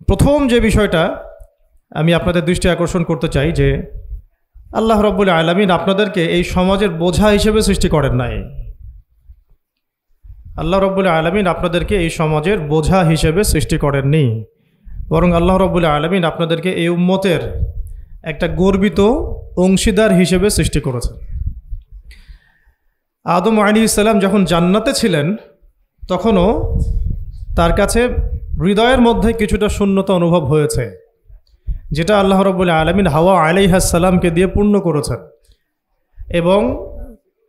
প্রথম যে বিষয়টা আমি আপনাদের দৃষ্টি আকর্ষণ করতে চাই যে আল্লাহ রাব্বুল আলামিন আপনাদেরকে এই সমাজের বোঝা হিসেবে সৃষ্টি করেন নাই। আল্লাহ রাব্বুল আলামিন আপনাদেরকে এই সমাজের বোঝা হিসেবে সৃষ্টি করেননি, বরং আল্লাহ রাব্বুল আলামিন আপনাদেরকে এই উম্মতের একটা গর্বিত অংশীদার হিসেবে সৃষ্টি করেছেন। আদম আলাইহিস সালাম যখন জান্নাতে ছিলেন তখনও তার কাছে হৃদয়ের মধ্যে কিছুটা শূন্যতা অনুভব হয়েছে, যেটা আল্লাহ রাব্বুল আলামিন হাওয়া আলাইহিস সালামকে দিয়ে পূর্ণ করেছেন এবং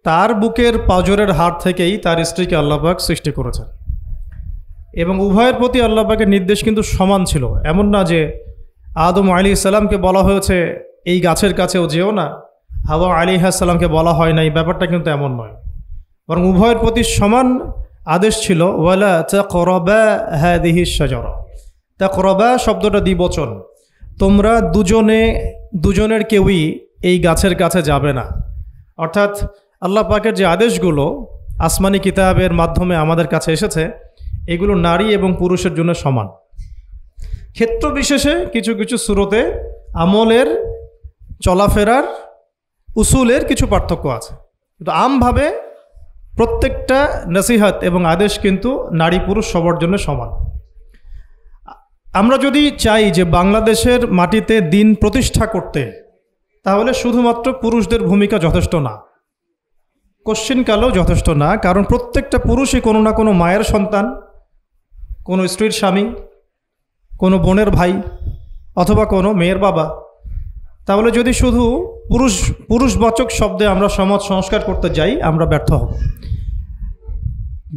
তার বুকের পাঁজরের হাড় থেকেই তার স্ত্রীকে আল্লাহ পাক সৃষ্টি করেছেন। এবং উভয়ের প্রতি আল্লাহ পাকের নির্দেশ কিন্তু সমান ছিল। এমন না যে আদম আলাইহিস সালামকে বলা হয়েছে এই গাছের কাছেও যেও না, হাওয়া আলাইহিস সালামকে বলা হয় নাই, ব্যাপারটা কিন্তু এমন নয়, বরং উভয়ের প্রতি সমান আদেশ ছিল। ওয়ালা তাকরাবা হাদিহিশ শাজারা, তাকরাবা শব্দটা দ্বিবচন, তোমরা দুজনের কেউই এই গাছের কাছে যাবে না। অর্থাৎ আল্লাহ পাকের যে আদেশগুলো আসমানি কিতাবের মাধ্যমে আমাদের কাছে এসেছে এগুলো নারী এবং পুরুষের জন্য সমান। ক্ষেত্র বিশেষে কিছু কিছু সূরতে আমলের, চলাফেরার, উসুলের কিছু পার্থক্য আছে, কিন্তু আমভাবে প্রত্যেকটা নসিহত এবং আদেশ কিন্তু নারী পুরুষ সবার জন্য সমান। আমরা যদি চাই যে বাংলাদেশের মাটিতে দিন প্রতিষ্ঠা করতে, তাহলে শুধুমাত্র পুরুষদের ভূমিকা যথেষ্ট না, কোশ্চিনকালেও যথেষ্ট না। কারণ প্রত্যেকটা পুরুষই কোনো না কোনো মায়ের সন্তান, কোনো স্ত্রীর স্বামী, কোনো বোনের ভাই অথবা কোনো মেয়ের বাবা। তাহলে যদি শুধু পুরুষবাচক শব্দে আমরা সমাজ সংস্কার করতে যাই, আমরা ব্যর্থ হব।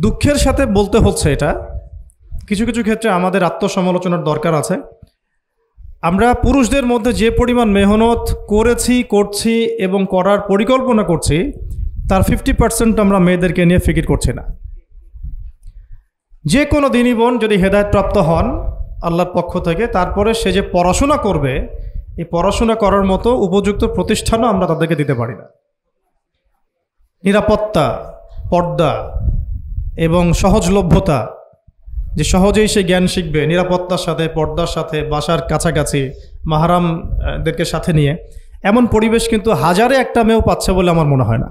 দুঃখের সাথে বলতে হচ্ছে এটা, কিছু কিছু ক্ষেত্রে আমাদের আত্মসমালোচনার দরকার আছে। আমরা পুরুষদের মধ্যে যে পরিমাণ মেহনত করেছি, করছি এবং করার পরিকল্পনা করছি, তার 50% আমরা মেয়েদেরকে নিয়ে ফিকির করছি না। যে কোনো দিনই বোন যদি হেদায়েতপ্রাপ্ত হন আল্লাহর পক্ষ থেকে, তারপরে সে যে পড়াশোনা করবে, এই পড়াশোনা করার মতো উপযুক্ত প্রতিষ্ঠানও আমরা তাদেরকে দিতে পারি না। নিরাপত্তা, পর্দা এবং সহজলভ্যতা, যে সহজেই সে জ্ঞান শিখবে নিরাপত্তার সাথে, পর্দার সাথে, বাসার কাছাকাছি, মাহরামদেরকে সাথে নিয়ে, এমন পরিবেশ কিন্তু হাজারে একটা মেয়েও পাচ্ছে বলে আমার মনে হয় না।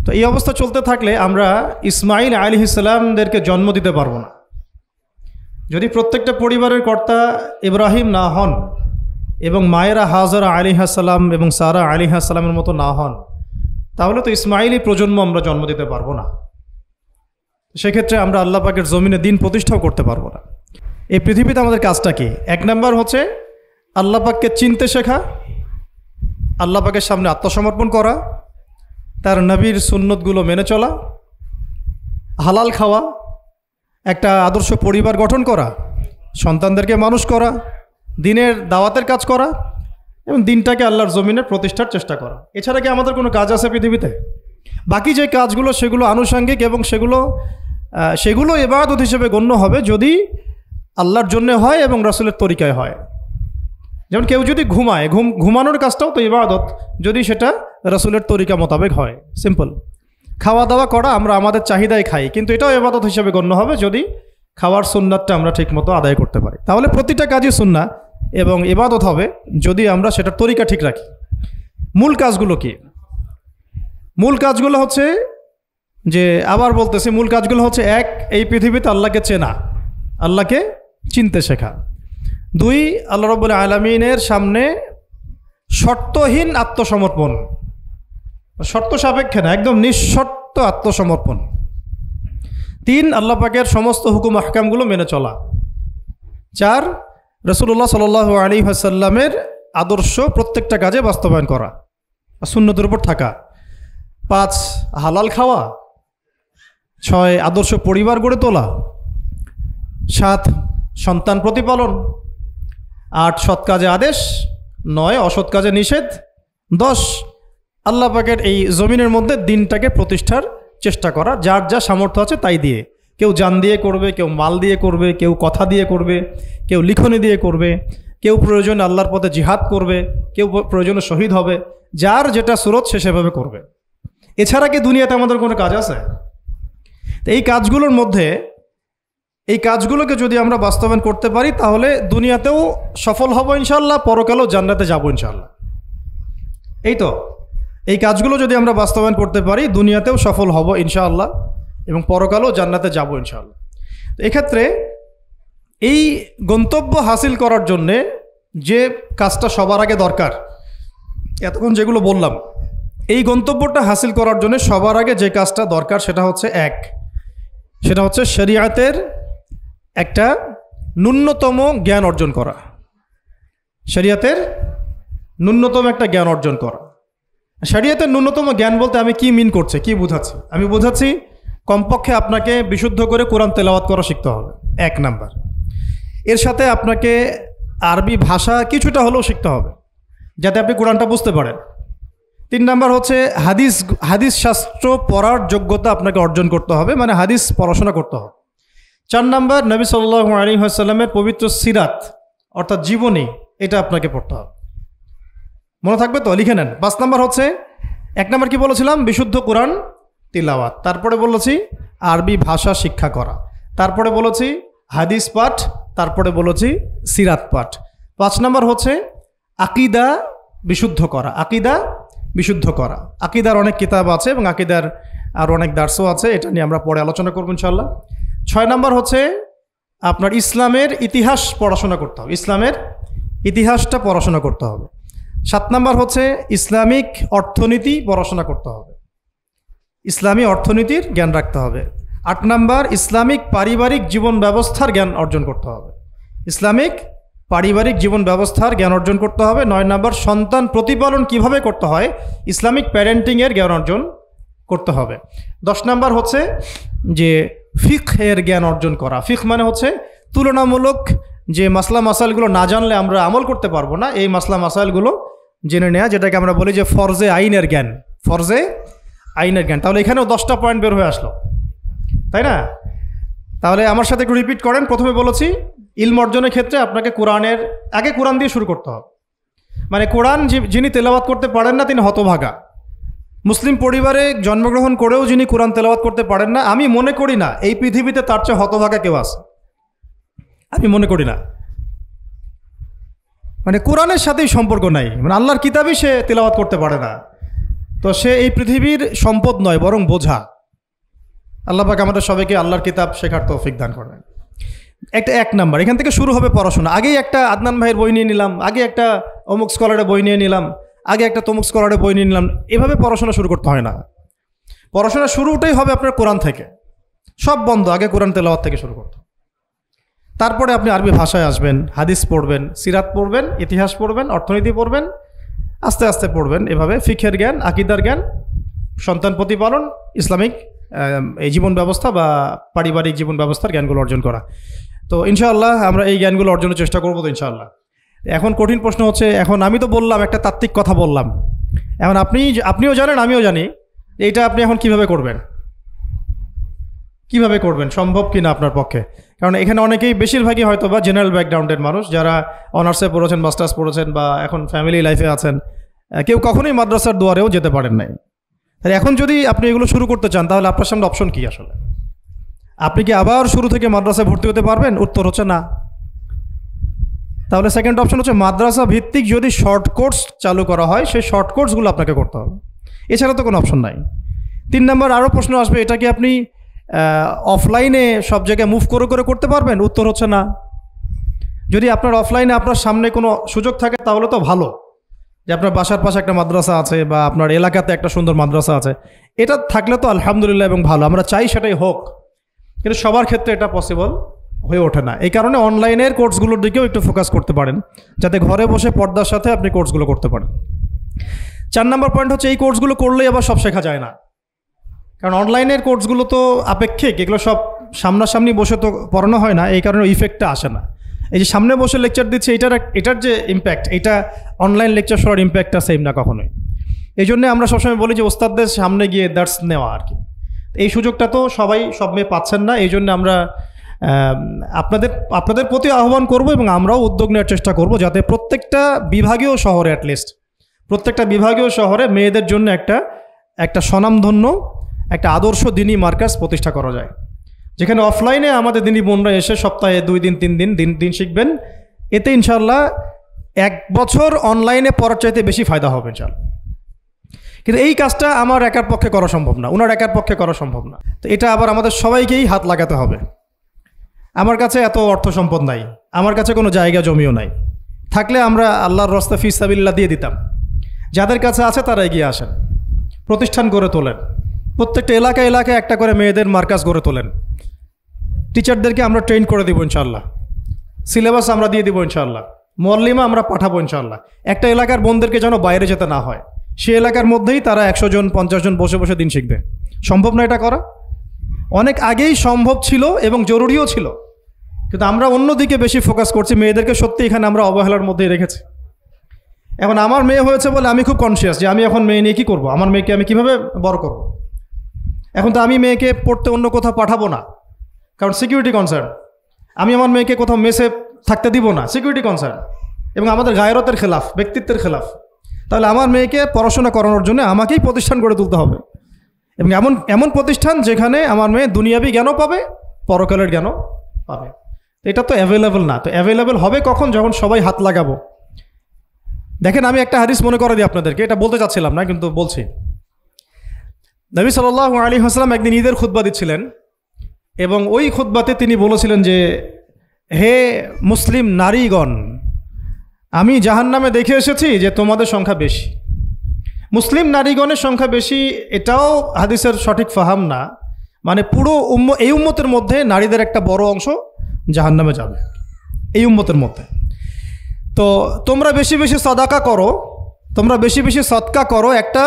তো এই অবস্থা চলতে থাকলে আমরা ইসমাইল আলাইহিস সালামদেরকে জন্ম দিতে পারবো না। যদি প্রত্যেকটা পরিবারের কর্তা ইব্রাহিম না হন এবং মায়েরা হাজরা আলাইহিস সালাম এবং সারা আলাইহিস সালামের মতো না হন, তাহলে তো ইসমাইলি প্রজন্ম আমরা জন্ম দিতে পারবো না। সেক্ষেত্রে আমরা আল্লাহ পাকের জমিনে দিন প্রতিষ্ঠাও করতে পারবো না। এই পৃথিবীতে আমাদের কাজটা কি? এক নাম্বার হচ্ছে আল্লাহ পাককে চিনতে শেখা, আল্লাহ পাকের সামনে আত্মসমর্পণ করা, তার নবীর সুন্নতগুলো মেনে চলা, হালাল খাওয়া, একটা আদর্শ পরিবার গঠন করা, সন্তানদেরকে মানুষ করা, দিনের দাওয়াতের কাজ করা এবং দিনটাকে আল্লাহর জমিনে প্রতিষ্ঠার চেষ্টা করা। এছাড়া কি আমাদের কোনো কাজ আছে পৃথিবীতে? বাকি যে কাজগুলো সেগুলো আনুষঙ্গিক এবং সেগুলো ইবাদত হিসেবে গণ্য হবে যদি আল্লাহর জন্য হয় এবং রাসূলের তরিকায় হয়। যেমন কেউ যদি ঘুমায়, ঘুমানোর কাজটাও তো ইবাদত, যদি সেটা রাসূলের তরিকা মোতাবেক হয়। সিম্পল। খাওয়া দাওয়া করা, আমরা আমাদের চাহিদায় খাই, কিন্তু এটাও ইবাদত হিসেবে গণ্য হবে যদি খাওয়ার সুন্নাতটা আমরা ঠিকমতো আদায় করতে পারি। তাহলে প্রতিটা কাজই সুন্নাহ এবং ইবাদত হবে যদি আমরা সেটার তরিকা ঠিক রাখি। মূল কাজগুলো কি? মূল কাজগুলো হচ্ছে যে, আবার বলতেছি, মূল কাজগুলো হচ্ছে, এক, এই পৃথিবীতে আল্লাহকে চেনা, আল্লাহকে চিনতে শেখা। দুই, আল্লাহ রাব্বুল আলামিনের সামনে শর্তহীন আত্মসমর্পণ, শর্ত সাপেক্ষে না, একদম নিঃশর্ত আত্মসমর্পণ। তিন, আল্লাহ পাকের সমস্ত হুকুম আহকামগুলো মেনে চলা। চার, রাসূলুল্লাহ সাল্লাল্লাহু আলাইহি ওয়াসাল্লামের আদর্শ প্রত্যেকটা কাজে বাস্তবায়ন করা, সুন্নতের উপর থাকা। পাঁচ, হালাল খাওয়া। ছয়, আদর্শ পরিবার গড়ে তোলা। সাত, সন্তান প্রতিপালন। আট, সৎ কাজে আদেশ। নয়, অসৎ কাজে নিষেধ। 10, আল্লাহ পাকের এই জমিনের মধ্যে দিনটাকে প্রতিষ্ঠার চেষ্টা করা, যার যা সামর্থ্য আছে তাই দিয়ে। কেউ জান দিয়ে করবে, কেউ মাল দিয়ে করবে, কেউ কথা দিয়ে করবে, কেউ লিখনি দিয়ে করবে, কেউ প্রয়োজনে আল্লাহর পথে জিহাদ করবে, কেউ প্রয়োজনে শহীদ হবে। যার যেটা সুরত সে সেভাবে করবে। এছাড়া কি দুনিয়াতে আমাদের কোনো কাজ আছে? তো এই কাজগুলোর মধ্যে এই কাজগুলোকে যদি আমরা বাস্তবায়ন করতে পারি তাহলে দুনিয়াতেও সফল হব ইনশাআল্লাহ, পরকালেও জান্নাতে যাব ইনশাআল্লাহ। এই তো, এই কাজগুলো যদি আমরা বাস্তবায়ন করতে পারি দুনিয়াতেও সফল হব ইনশাআল্লাহ এবং পরকালেও জান্নাতে যাব ইনশাআল্লাহ। তো এক্ষেত্রে এই গন্তব্য হাসিল করার জন্যে যে কাজটা সবার আগে দরকার, এতক্ষণ যেগুলো বললাম, এই গন্তব্যটা হাসিল করার জন্য সবার আগে যে কাজটা দরকার সেটা হচ্ছে শরিয়াতের একটা ন্যূনতম জ্ঞান অর্জন করা। শরিয়াতের ন্যূনতম একটা জ্ঞান অর্জন করা। শরিয়াতের ন্যূনতম জ্ঞান বলতে আমি কি মিন করছি, কি বোঝাচ্ছি? আমি বোঝাচ্ছি কমপক্ষে আপনাকে বিশুদ্ধ করে কোরআন তেলাওয়াত করা শিখতে হবে, 1 নাম্বার। এর সাথে আপনাকে আরবি ভাষা কিছুটা হলেও শিখতে হবে যাতে আপনি কোরআনটা বুঝতে পারেন। 3 নাম্বার হচ্ছে হাদিস শাস্ত্র পড়ার যোগ্যতা আপনাকে অর্জন করতে হবে, মানে হাদিস পড়াশোনা করতে হবে। 4 নাম্বার নবী সাল্লাল্লাহু আলাইহি ওয়াসাল্লামের পবিত্র সিরাত অর্থাৎ জীবনী, এটা আপনাকে পড়তে হবে। মনে থাকবে তো? লিখে নেন। 5 নাম্বার হচ্ছে, 1 নাম্বার কি বলেছিলাম? বিশুদ্ধ কোরআন তিলাওয়াত। তারপরে বলেছি আরবি ভাষা শিক্ষা করা। তারপরে বলেছি হাদিস পাঠ। তারপরে বলেছি সিরাত পাঠ। 5 নাম্বার হচ্ছে আকীদা বিশুদ্ধ করা। আকীদা বিশুদ্ধ করা। আকীদার অনেক কিতাব আছে এবং আকীদার আর অনেক দার্সও আছে, এটা নিয়ে আমরা পরে আলোচনা করব ইনশাআল্লাহ। 6 নাম্বার হচ্ছে আপনার ইসলামের ইতিহাস পড়াশোনা করতে হবে, ইসলামের ইতিহাসটা পড়াশোনা করতে হবে। 7 নাম্বার হচ্ছে ইসলামিক অর্থনীতি পড়াশোনা করতে হবে, ইসলামী অর্থনীতির জ্ঞান রাখতে হবে। 8 নাম্বার ইসলামিক পারিবারিক জীবন ব্যবস্থার জ্ঞান অর্জন করতে হবে, ইসলামিক পারিবারিক জীবন ব্যবস্থার জ্ঞান অর্জন করতে হবে। 9 নাম্বার সন্তান প্রতিপালন কিভাবে করতে হয়, ইসলামিক প্যারেন্টিংয়ের জ্ঞান অর্জন করতে হবে। 10 নাম্বার হচ্ছে যে ফিকহের জ্ঞান অর্জন করা। ফিকহ মানে হচ্ছে তুলনামূলক যে মাসলা মাসাইলগুলো না জানলে আমরা আমল করতে পারবো না, এই মাসলা মাসাইলগুলো জেনে নেওয়া, যেটাকে আমরা বলি যে ফরজে আইনের জ্ঞান, ফরজে আইনের জ্ঞান। তাহলে এখানেও 10টা পয়েন্ট বের হয়ে আসলো, তাই না? তাহলে আমার সাথে একটু রিপিট করেন। প্রথমে বলেছি ইলম অর্জনের ক্ষেত্রে আপনাকে কোরআন দিয়ে শুরু করতে হবে। মানে কোরআন যিনি তেলাওয়াত করতে পারেন না তিনি হতভাগা। মুসলিম পরিবারে জন্মগ্রহণ করেও যিনি কোরআন তেলাওয়াত করতে পারেন না, আমি মনে করি না এই পৃথিবীতে তার চেয়ে হতভাগা কেউ আছে, আমি মনে করি না। মানে কোরআনের সাথেই সম্পর্ক নাই, মানে আল্লাহর কিতাবই সে তেলাওয়াত করতে পারে না, তো সে এই পৃথিবীর সম্পদ নয় বরং বোঝা। আল্লাহ পাক আমাদের সবাইকে আল্লাহর কিতাব শেখার তৌফিক দান করবেন। একটা 1 নাম্বার, এখান থেকে শুরু হবে পড়াশোনা। আগেই একটা আদনান ভাইয়ের বই নিয়ে নিলাম, আগে একটা অমুক স্কলারের বই নিয়ে নিলাম, আগে একটা তমুক স্কলারের বই নিয়ে নিলাম, এভাবে পড়াশোনা শুরু করতে হয় না। পড়াশোনা শুরুটাই হবে আপনার কোরআন থেকে, সব বন্ধ, আগে কোরআন তেলাওয়াত থেকে শুরু করতে। তারপরে আপনি আরবি ভাষায় আসবেন, হাদিস পড়বেন, সিরাত পড়বেন, ইতিহাস পড়বেন, অর্থনীতি পড়বেন, আস্তে আস্তে পড়বেন। এভাবে ফিকহের জ্ঞান, আকীদার জ্ঞান, সন্তান প্রতিপালন, ইসলামিক এই জীবন ব্যবস্থা বা পারিবারিক জীবন ব্যবস্থার জ্ঞানগুলো অর্জন করা। তো ইনশাআল্লাহ আমরা এই জ্ঞানগুলো অর্জনের চেষ্টা করবো তো ইনশাআল্লাহ। এখন কঠিন প্রশ্ন হচ্ছে, এখন আমি তো বললাম একটা তাত্ত্বিক কথা বললাম, এখন আপনিও জানেন আমিও জানি, এইটা আপনি এখন কিভাবে করবেন, কিভাবে করবেন, সম্ভব কিনা আপনার পক্ষে? কারণ এখানে অনেকেই, বেশিরভাগই হয়তো বা জেনারেল ব্যাকগ্রাউন্ডের মানুষ, যারা অনার্সে পড়েছেন, মাস্টার্স পড়েছেন বা এখন ফ্যামিলি লাইফে আছেন, কেউ কখনোই মাদ্রাসার দুয়ারেও যেতে পারেন নাই। তাহলে এখন যদি আপনি এগুলো শুরু করতে চান তাহলে আপনার সামনে অপশন কি আসলে? আপনি কি আবার শুরু থেকে মাদ্রাসায় ভর্তি হতে পারবেন? উত্তর হচ্ছে না। তাহলে সেকেন্ড অপশন হচ্ছে মাদ্রাসা ভিত্তিক যদি শর্ট কোর্স চালু করা হয়, সেই শর্ট কোর্সগুলো আপনাকে করতে হবে, এছাড়া তো কোনো অপশন নাই। 3 নম্বর আরও প্রশ্ন আসবে, এটা কি আপনি অফলাইনে সব জায়গায় মুভ করে করে করতে পারবেন? উত্তর হচ্ছে না। যদি আপনার অফলাইনে আপনার সামনে কোনো সুযোগ থাকে তাহলে তো ভালো, যে আপনার বাসার পাশে একটা মাদ্রাসা আছে বা আপনার এলাকাতে একটা সুন্দর মাদ্রাসা আছে, এটা থাকলে তো আলহামদুলিল্লাহ এবং ভালো, আমরা চাই সেটাই হোক, কিন্তু সবার ক্ষেত্রে এটা পসিবল হয়ে ওঠে না। এই কারণে অনলাইনের কোর্সগুলোর দিকেও একটু ফোকাস করতে পারেন, যাতে ঘরে বসে পর্দার সাথে আপনি কোর্সগুলো করতে পারেন। 4 নম্বর পয়েন্ট হচ্ছে, এই কোর্সগুলো করলেই আবার সব শেখা যায় না, কারণ অনলাইনের কোর্সগুলো তো আপেক্ষিক, এগুলো সব সামনাসামনি বসে তো পড়ানো হয় না, এই কারণে ইফেক্টটা আসে না। এই যে সামনে বসে লেকচার দিচ্ছে, এটার যে ইম্প্যাক্ট, এটা অনলাইন লেকচার শোনার ইম্প্যাক্টটা সেম না কখনোই। এই জন্যে আমরা সবসময় বলি যে ওস্তাদদের সামনে গিয়ে দার্স নেওয়া আর কি। এই সুযোগটা তো সবাই সব মেয়ে পাচ্ছেন না, এই জন্য আমরা আপনাদের প্রতি আহ্বান করব এবং আমরাও উদ্যোগ নেওয়ার চেষ্টা করব, যাতে প্রত্যেকটা বিভাগীয় শহরে, অ্যাটলিস্ট প্রত্যেকটা বিভাগীয় শহরে মেয়েদের জন্য একটা স্বনামধন্য একটা আদর্শ দিনী মার্কাজ প্রতিষ্ঠা করা যায়, যেখানে অফলাইনে আমাদের দিনী বোনরা এসে সপ্তাহে 2 দিন 3 দিন দিন শিখবেন, এতে ইনশাআল্লাহ 1 বছর অনলাইনে পড়ার চাইতে বেশি ফায়দা হবে ইনশাআল্লাহ। কিন্তু এই কাজটা আমার একার পক্ষে করা সম্ভব না, ওনার একার পক্ষে করা সম্ভব না। তো এটা আবার আমাদের সবাইকেই হাত লাগাতে হবে। আমার কাছে এত অর্থ সম্পদ নাই, আমার কাছে কোনো জায়গা জমিও নাই, থাকলে আমরা আল্লাহর রাস্তা ফি সাবিলিল্লাহ দিয়ে দিতাম। যাদের কাছে আছে তারা এগিয়ে আসেন, প্রতিষ্ঠান গড়ে তোলেন, প্রত্যেকটা এলাকায় এলাকায় একটা করে মেয়েদের মার্কাজ গড়ে তোলেন, টিচারদেরকে আমরা ট্রেন করে দিব ইনশাআল্লাহ, সিলেবাস আমরা দিয়ে দিব ইনশাআল্লাহ, মুআল্লিমা আমরা পাঠাবো ইনশাআল্লাহ। একটা এলাকার বোনদেরকে যেন বাইরে যেতে না হয়, সে এলাকার মধ্যেই তারা 100 জন 50 জন বসে বসে দিন শিখবে। সম্ভব না এটা করা? অনেক আগেই সম্ভব ছিল এবং জরুরিও ছিল, কিন্তু আমরা অন্যদিকে বেশি ফোকাস করছি। মেয়েদেরকে সত্যি এখানে আমরা অবহেলার মধ্যেই রেখেছি। এখন আমার মেয়ে হয়েছে বলে আমি খুব কনসিয়াস যে আমি এখন মেয়ে নিয়ে কী করবো, আমার মেয়েকে আমি কীভাবে বড় করব। এখন তো আমি মেয়েকে পড়তে অন্য কোথাও পাঠাবো না, কারণ সিকিউরিটি কনসার্ন। আমি আমার মেয়েকে কোথাও মেসে থাকতে দিব না, সিকিউরিটি কনসার্ন, এবং আমাদের গায়রতের খেলাফ, ব্যক্তিত্বের খেলাফ। তাহলে আমার মেয়েকে পড়াশোনা করানোর জন্য আমাকেই প্রতিষ্ঠান গড়ে তুলতে হবে, এবং এমন প্রতিষ্ঠান যেখানে আমার মেয়ে দুনিয়াবি জ্ঞানও পাবে, পরকালের জ্ঞানও পাবে। এটা তো অ্যাভেলেবল না। তো অ্যাভেলেবল হবে কখন? যখন সবাই হাত লাগাবো। দেখেন, আমি একটা হাদিস মনে করে দিই আপনাদেরকে, এটা বলতে চাচ্ছিলাম না কিন্তু বলছি। নবী সাল্লাল্লাহু আলাইহি ওয়াসাল্লাম একদিন ঈদের খুতবা দিচ্ছিলেন, এবং ওই খুতবাতে তিনি বলেছিলেন যে, হে মুসলিম নারীগণ, আমি জাহান্নামে দেখে এসেছি যে তোমাদের সংখ্যা বেশি। মুসলিম নারীগণের সংখ্যা বেশি এটাও হাদিসের সঠিক ফাহাম না, মানে পুরো এই উম্মতের মধ্যে নারীদের একটা বড় অংশ জাহান্নামে যাবে এই উম্মতের মধ্যে। তো তোমরা বেশি বেশি সাদাকা করো, তোমরা বেশি বেশি সদকা করো, একটা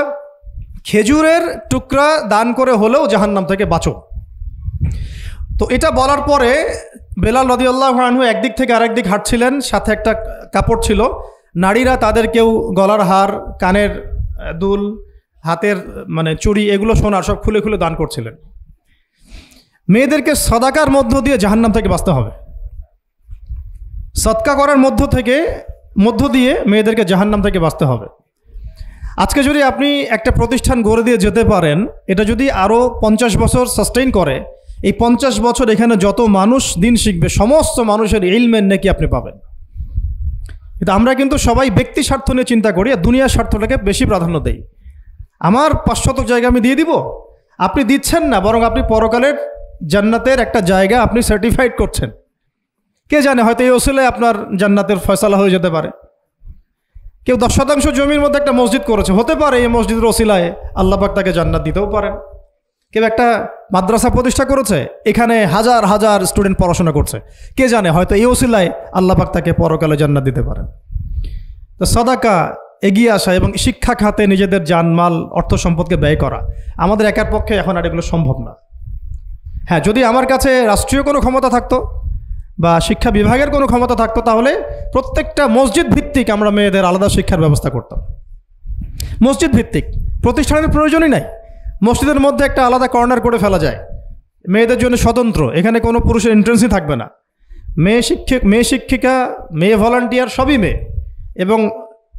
খেজুরের টুকরা দান করে হলেও জাহান্নাম থেকে বাঁচো। তো এটা বলার পরে বেলাল রাদিয়াল্লাহু আনহু একদিক থেকে আরেক দিক হাঁটছিলেন, সাথে একটা কাপড় ছিল। নারীরা তাদের কেউ গলার হার, কানের দুল, হাতের মানে চুড়ি, এগুলো সোনার সব খুলে খুলে দান করছিলেন। মেয়েদেরকে সদাকার মধ্য দিয়ে জাহান্নাম থেকে বাঁচতে হবে। সদকা করার মধ্য দিয়ে মেয়েদেরকে জাহান্নাম থেকে বাঁচতে হবে। আজকে যদি আপনি একটা প্রতিষ্ঠান গড়ে দিয়ে যেতে পারেন, এটা যদি আরও 50 বছর সাস্টেইন করে, এই 50 বছর এখানে যত মানুষ দিন শিখবে, সমস্ত মানুষের ইলমের নেকি আপনি পাবেন। কিন্তু আমরা কিন্তু সবাই ব্যক্তি স্বার্থ নিয়ে চিন্তা করি, আর দুনিয়ার স্বার্থটাকে বেশি প্রাধান্য দেই। আমার 500 জায়গা আমি দিয়ে দিব, আপনি দিচ্ছেন না, বরং আপনি পরকালের জান্নাতের একটা জায়গা আপনি সার্টিফাইড করছেন। কে জানে, হয়তো এই ওসিলায় আপনার জান্নাতের ফয়সালা হয়ে যেতে পারে। কেউ 10% জমির মধ্যে একটা মসজিদ করেছে, হতে পারে এই মসজিদের ওসিলায় আল্লাহ পাক তাকে জান্নাত দিতেও পারেন। কেউ একটা মাদ্রাসা প্রতিষ্ঠা করেছে, এখানে হাজার হাজার স্টুডেন্ট পড়াশোনা করছে, কে জানে হয়তো এই ওসিলায় আল্লাহ পাক তাকে পরকালে জান্নাত দিতে পারেন। তো সাদাকা, এগিয়ে আসা এবং শিক্ষা খাতে নিজেদের জানমাল, অর্থ সম্পদকে ব্যয় করা আমাদের একার পক্ষে এখন আর এগুলো সম্ভব না। হ্যাঁ, যদি আমার কাছে রাষ্ট্রীয় কোনো ক্ষমতা থাকতো বা শিক্ষা বিভাগের কোনো ক্ষমতা থাকতো, তাহলে প্রত্যেকটা মসজিদ ভিত্তিক আমরা মেয়েদের আলাদা শিক্ষার ব্যবস্থা করতাম। মসজিদ ভিত্তিক, প্রতিষ্ঠানের প্রয়োজনই নাই। মসজিদের মধ্যে একটা আলাদা কর্নার করে ফেলা যায়, মেয়েদের জন্য স্বতন্ত্র, এখানে কোনো পুরুষের এন্ট্রেন্সই থাকবে না। মেয়ে শিক্ষিকা, মেয়ে ভলান্টিয়ার সবই মেয়ে, এবং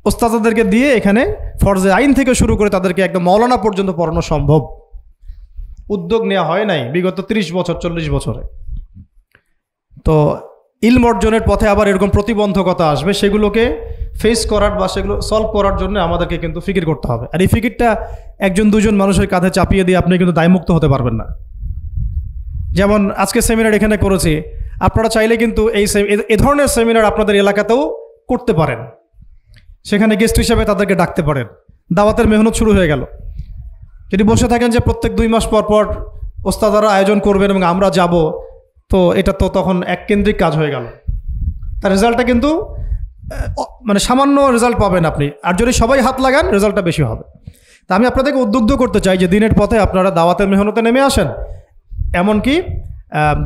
ওস্তাদদেরকে দিয়ে এখানে ফরজে আইন থেকে শুরু করে তাদেরকে একদম মৌলানা পর্যন্ত পড়ানো সম্ভব। উদ্যোগ নেওয়া হয় নাই বিগত 30 বছর 40 বছরে। তো ইলম অর্জনের পথে আবার এরকম প্রতিবন্ধকতা আসবে, সেগুলোকে ফেস করার বা সেগুলো সলভ করার জন্য আমাদেরকে কিন্তু ফিকির করতে হবে। আর এই ফিকিরটা 1-2 মানুষের কাঁধে চাপিয়ে দিয়ে আপনি কিন্তু দায়মুক্ত হতে পারবেন না। যেমন আজকে সেমিনার এখানে করেছি, আপনারা চাইলে কিন্তু এই ধরনের সেমিনার আপনাদের এলাকাতেও করতে পারেন। সেখানে গেস্ট হিসেবে তাদেরকে ডাকতে পারেন। দাওয়াতের মেহনত শুরু হয়ে গেল। যদি বসে থাকেন যে প্রত্যেক 2 মাস পর পর ওস্তাদারা আয়োজন করবেন এবং আমরা যাব, তো এটা তো তখন এককেন্দ্রিক কাজ হয়ে গেল। তার রেজাল্টটা কিন্তু মানে সামান্য রেজাল্ট পাবেন আপনি, আর যদি সবাই হাত লাগান রেজাল্টটা বেশি হবে। তা আমি আপনাদেরকে উদ্বুদ্ধ করতে চাই যে দিনের পথে আপনারা দাওয়াতের মেহনতে নেমে আসেন, এমনকি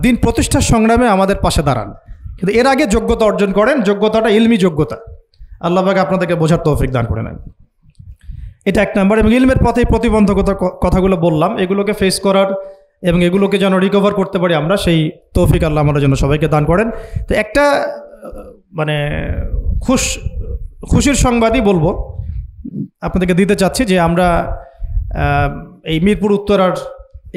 দিন প্রতিষ্ঠার সংগ্রামে আমাদের পাশে দাঁড়ান। কিন্তু এর আগে যোগ্যতা অর্জন করেন, যোগ্যতাটা ইলমি যোগ্যতা। আল্লাহ পাক আপনাদেরকে বোঝার তৌফিক দান করে নেন। এটা 1 নম্বর। এবং ইলমের পথে প্রতিবন্ধকতার কথাগুলো বললাম, এগুলোকে ফেস করার এবং এগুলোকে যেন রিকভার করতে পারি আমরা, সেই তৌফিক আল্লাহ আমাদের জন্য সবাইকে দান করেন। তো একটা মানে খুশির সংবাদই বলবো আপনাদেরকে দিতে চাচ্ছি, যে আমরা এই মিরপুর উত্তরার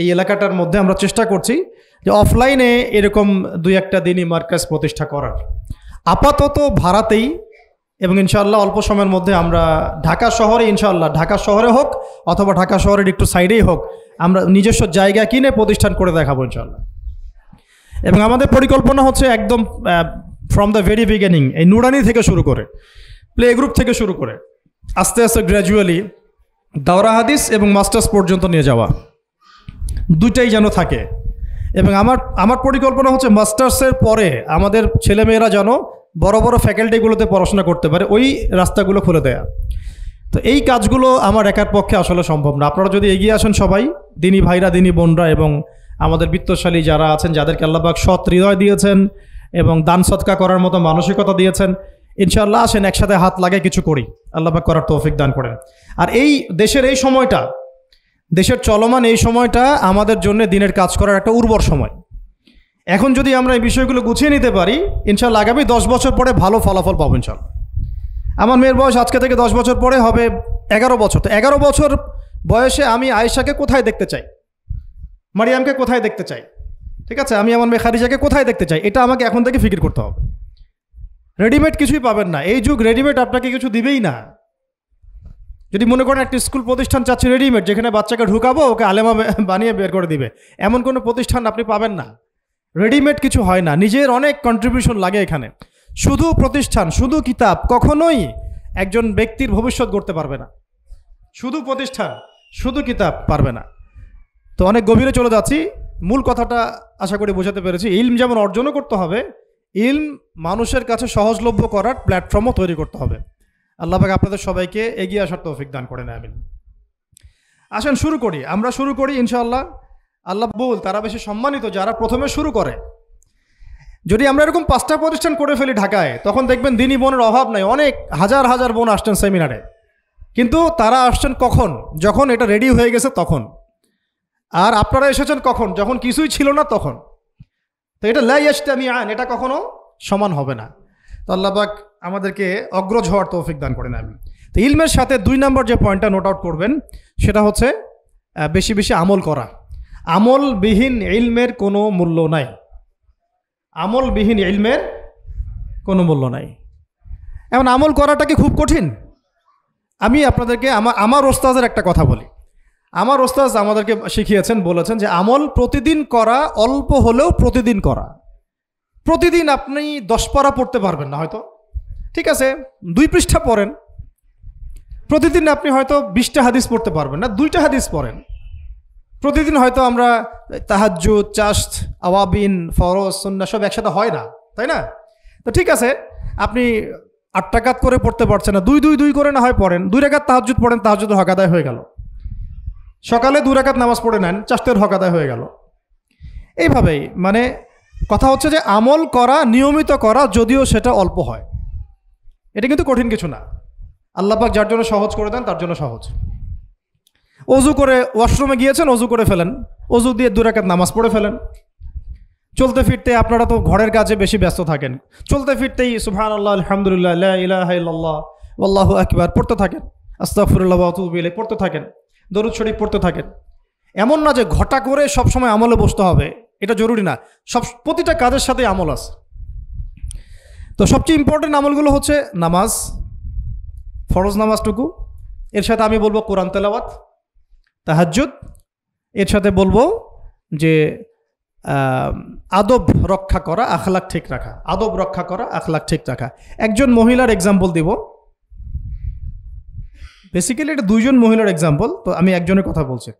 এই এলাকাটার মধ্যে আমরা চেষ্টা করছি যে অফলাইনে এরকম 2-1টা দিনই মার্কাজ প্রতিষ্ঠা করার। আপাতত ভাড়াতেই, এবং ইনশাআল্লাহ অল্প সময়ের মধ্যে আমরা ঢাকা শহরে, ইনশাআল্লাহ ঢাকা শহরে হোক অথবা ঢাকা শহরের একটু সাইডেই হোক, আমরা নিজস্ব জায়গা কিনে প্রতিষ্ঠান করে দেখাবো ইনশাআল্লাহ। এবং আমাদের পরিকল্পনা হচ্ছে একদম ফ্রম দ্য ভেরি বিগিনিং, এই নুরানি থেকে শুরু করে, প্লে গ্রুপ থেকে শুরু করে আস্তে আস্তে গ্র্যাজুয়ালি দাওরা হাদিস এবং মাস্টার্স পর্যন্ত নিয়ে যাওয়া, দুইটাই যেন থাকে। এবং আমার পরিকল্পনা হচ্ছে মাস্টার্সের পরে আমাদের ছেলেমেয়েরা যেন বড় বড় ফ্যাকাল্টিগুলোতে পড়াশোনা করতে পারে, ওই রাস্তাগুলো খুলে দেয়া। তো এই কাজগুলো আমার একার পক্ষে আসলে সম্ভব না। আপনারা যদি এগিয়ে আসেন সবাই, দিনী ভাইরা, দিনী বোনরা, এবং আমাদের বিত্তশালী যারা আছেন, যাদেরকে আল্লাহ পাক সৎ হৃদয় দিয়েছেন এবং দান সৎকা করার মতো মানসিকতা দিয়েছেন, ইনশাআল্লাহ আসেন একসাথে হাত লাগায় কিছু করি, আল্লাহ পাক করার তৌফিক দান করেন। আর এই দেশের এই সময়টা, দেশের চলমান এই সময়টা আমাদের জন্য দিনের কাজ করার একটা উর্বর সময়। এখন যদি আমরা এই বিষয়গুলো গুছিয়ে নিতে পারি, ইনশাআল্লাহ আগামী 10 বছর পরে ভালো ফলাফল পাবো ইনশাআল্লাহ। আমার মেয়ের বয়স আজকে থেকে 10 বছর পরে হবে 11 বছর। তো 11 বছর বয়সে আমি আয়েশাকে কোথায় দেখতে চাই, মারিয়ামকে কোথায় দেখতে চাই, ঠিক আছে, আমি আমার মেয়ে খাদিজাকে কোথায় দেখতে চাই, এটা আমাকে এখন থেকে ফিকির করতে হবে। রেডিমেড কিছুই পাবেন না, এই যুগ রেডিমেড আপনাকে কিছু দিবেই না। যদি মনে করেন একটা স্কুল প্রতিষ্ঠান চাচ্ছে রেডিমেড, যেখানে বাচ্চাকে ঢুকাবো ওকে আলেমা বানিয়ে বের করে দিবে, এমন কোনো প্রতিষ্ঠান আপনি পাবেন না। রেডিমেড কিছু হয় না, নিজের অনেক কন্ট্রিবিউশন লাগে এখানে। শুধু প্রতিষ্ঠান, শুধু কিতাব কখনোই একজন ব্যক্তির ভবিষ্যৎ গড়তে পারবে না। শুধু প্রতিষ্ঠান, শুধু কিতাব পারবে না। তো অনেক গভীরে চলে যাচ্ছি, মূল কথাটা আশা করি বোঝাতে পেরেছি। ইলম যেমন অর্জনও করতে হবে, ইলম মানুষের কাছে সহজলভ্য করার প্ল্যাটফর্মও তৈরি করতে হবে। আল্লাহ পাক আপনাদের সবাইকে এগিয়ে আসার তৌফিক দান করেন, আমিন। আসেন শুরু করি, আমরা শুরু করি ইনশাআল্লাহ। আল্লাহ বল তারা বেশি সম্মানিত যারা প্রথমে শুরু করে। যদি আমরা এরকম 5টা প্রতিষ্ঠান করে ফেলি ঢাকায়, তখন দেখবেন দিনী বোনের অভাব নাই, অনেক হাজার হাজার বোন আসছেন সেমিনারে। কিন্তু তারা আসছেন কখন? যখন এটা রেডি হয়ে গেছে তখন। আর আপনারা এসেছেন কখন? যখন কিছুই ছিল না তখন। তো এটা লা ইয়াজতামিআন, এটা কখনো সমান হবে না। তো আল্লাহ পাক আমাদেরকে অগ্রজ হওয়ার তৌফিক দান করেন, আমিন। তো ইলমের সাথে 2 নম্বর যে পয়েন্টটা নোট আউট করবেন, সেটা হচ্ছে বেশি বেশি আমল করা। আমলবিহীন ইলমের কোনো মূল্য নাই। আমলবিহীন ইলমের কোনো মূল্য নাই। এখন আমল করাটা কি খুব কঠিন? আমি আপনাদেরকে আমার ওস্তাদের একটা কথা বলি। আমার ওস্তাদ আমাদেরকে শিখিয়েছেন, বলেছেন যে আমল প্রতিদিন করা, অল্প হলেও প্রতিদিন করা। প্রতিদিন আপনি 10 পারা পড়তে পারবেন না হয়তো, ঠিক আছে, 2 পৃষ্ঠা পড়েন। প্রতিদিন আপনি হয়তো 20টা হাদিস পড়তে পারবেন না, 2টা হাদিস পড়েন। প্রতিদিন হয়তো আমরা তাহাজ্জুদ, চাশত, আওয়াবিন, ফরজ, সুন্নাহ সব একসাথে হয় না, তাই না? তো ঠিক আছে, আপনি 8 রাকাত করে পড়তে পারছেন না, 2 করে না হয় পড়েন। 2 রাকাত তাহাজ্জুদ পড়েন, তাহাজ্জুদের হক আদায় হয়ে গেল। সকালে 2 রাকাত নামাজ পড়ে নেন, চাশতের হক আদায় হয়ে গেল। এইভাবেই মানে কথা হচ্ছে যে আমল করা, নিয়মিত করা, যদিও সেটা অল্প হয়, এটা কিন্তু কঠিন কিছু না। আল্লাহ পাক যার জন্য সহজ করে দেন তার জন্য সহজ। অজু করে ওয়াশরুমে গিয়েছেন, অজু করে ফেলেন, অজু দিয়ে 2 রাকাত নামাজ পড়ে ফেলেন। চলতে ফিরতে, আপনারা তো ঘরের কাজে বেশি ব্যস্ত থাকেন, চলতে ফিরতেই সুবহানাল্লাহ, আলহামদুলিল্লাহ, লা ইলাহা ইল্লাল্লাহ, আল্লাহু আকবার পড়তে থাকেন, আস্তাগফিরুল্লাহ ওয়া আতুবু ইলাইহি পড়তে থাকেন, দরুদ শরীফ পড়তে থাকেন। এমন না যে ঘটা করে সবসময় আমলে বসতে হবে, এটা জরুরি না। প্রতিটা কাজের সাথে আমল আছে। তো সবচেয়ে ইম্পর্টেন্ট আমলগুলো হচ্ছে নামাজ, ফরজ নামাজটুকু, এর সাথে আমি বলবো কোরআন তেলাওয়াত, তাহাজ্জুদ, এর সাথে বলবো যে আদব রক্ষা করা, আখলাক ঠিক রাখা। আদব রক্ষা করা, আখলাক ঠিক রাখা। একজন মহিলার এক্সাম্পল দিব, বেসিক্যালি এটা 2 জন মহিলার এক্সাম্পল, তো আমি একজনের কথা বলছি।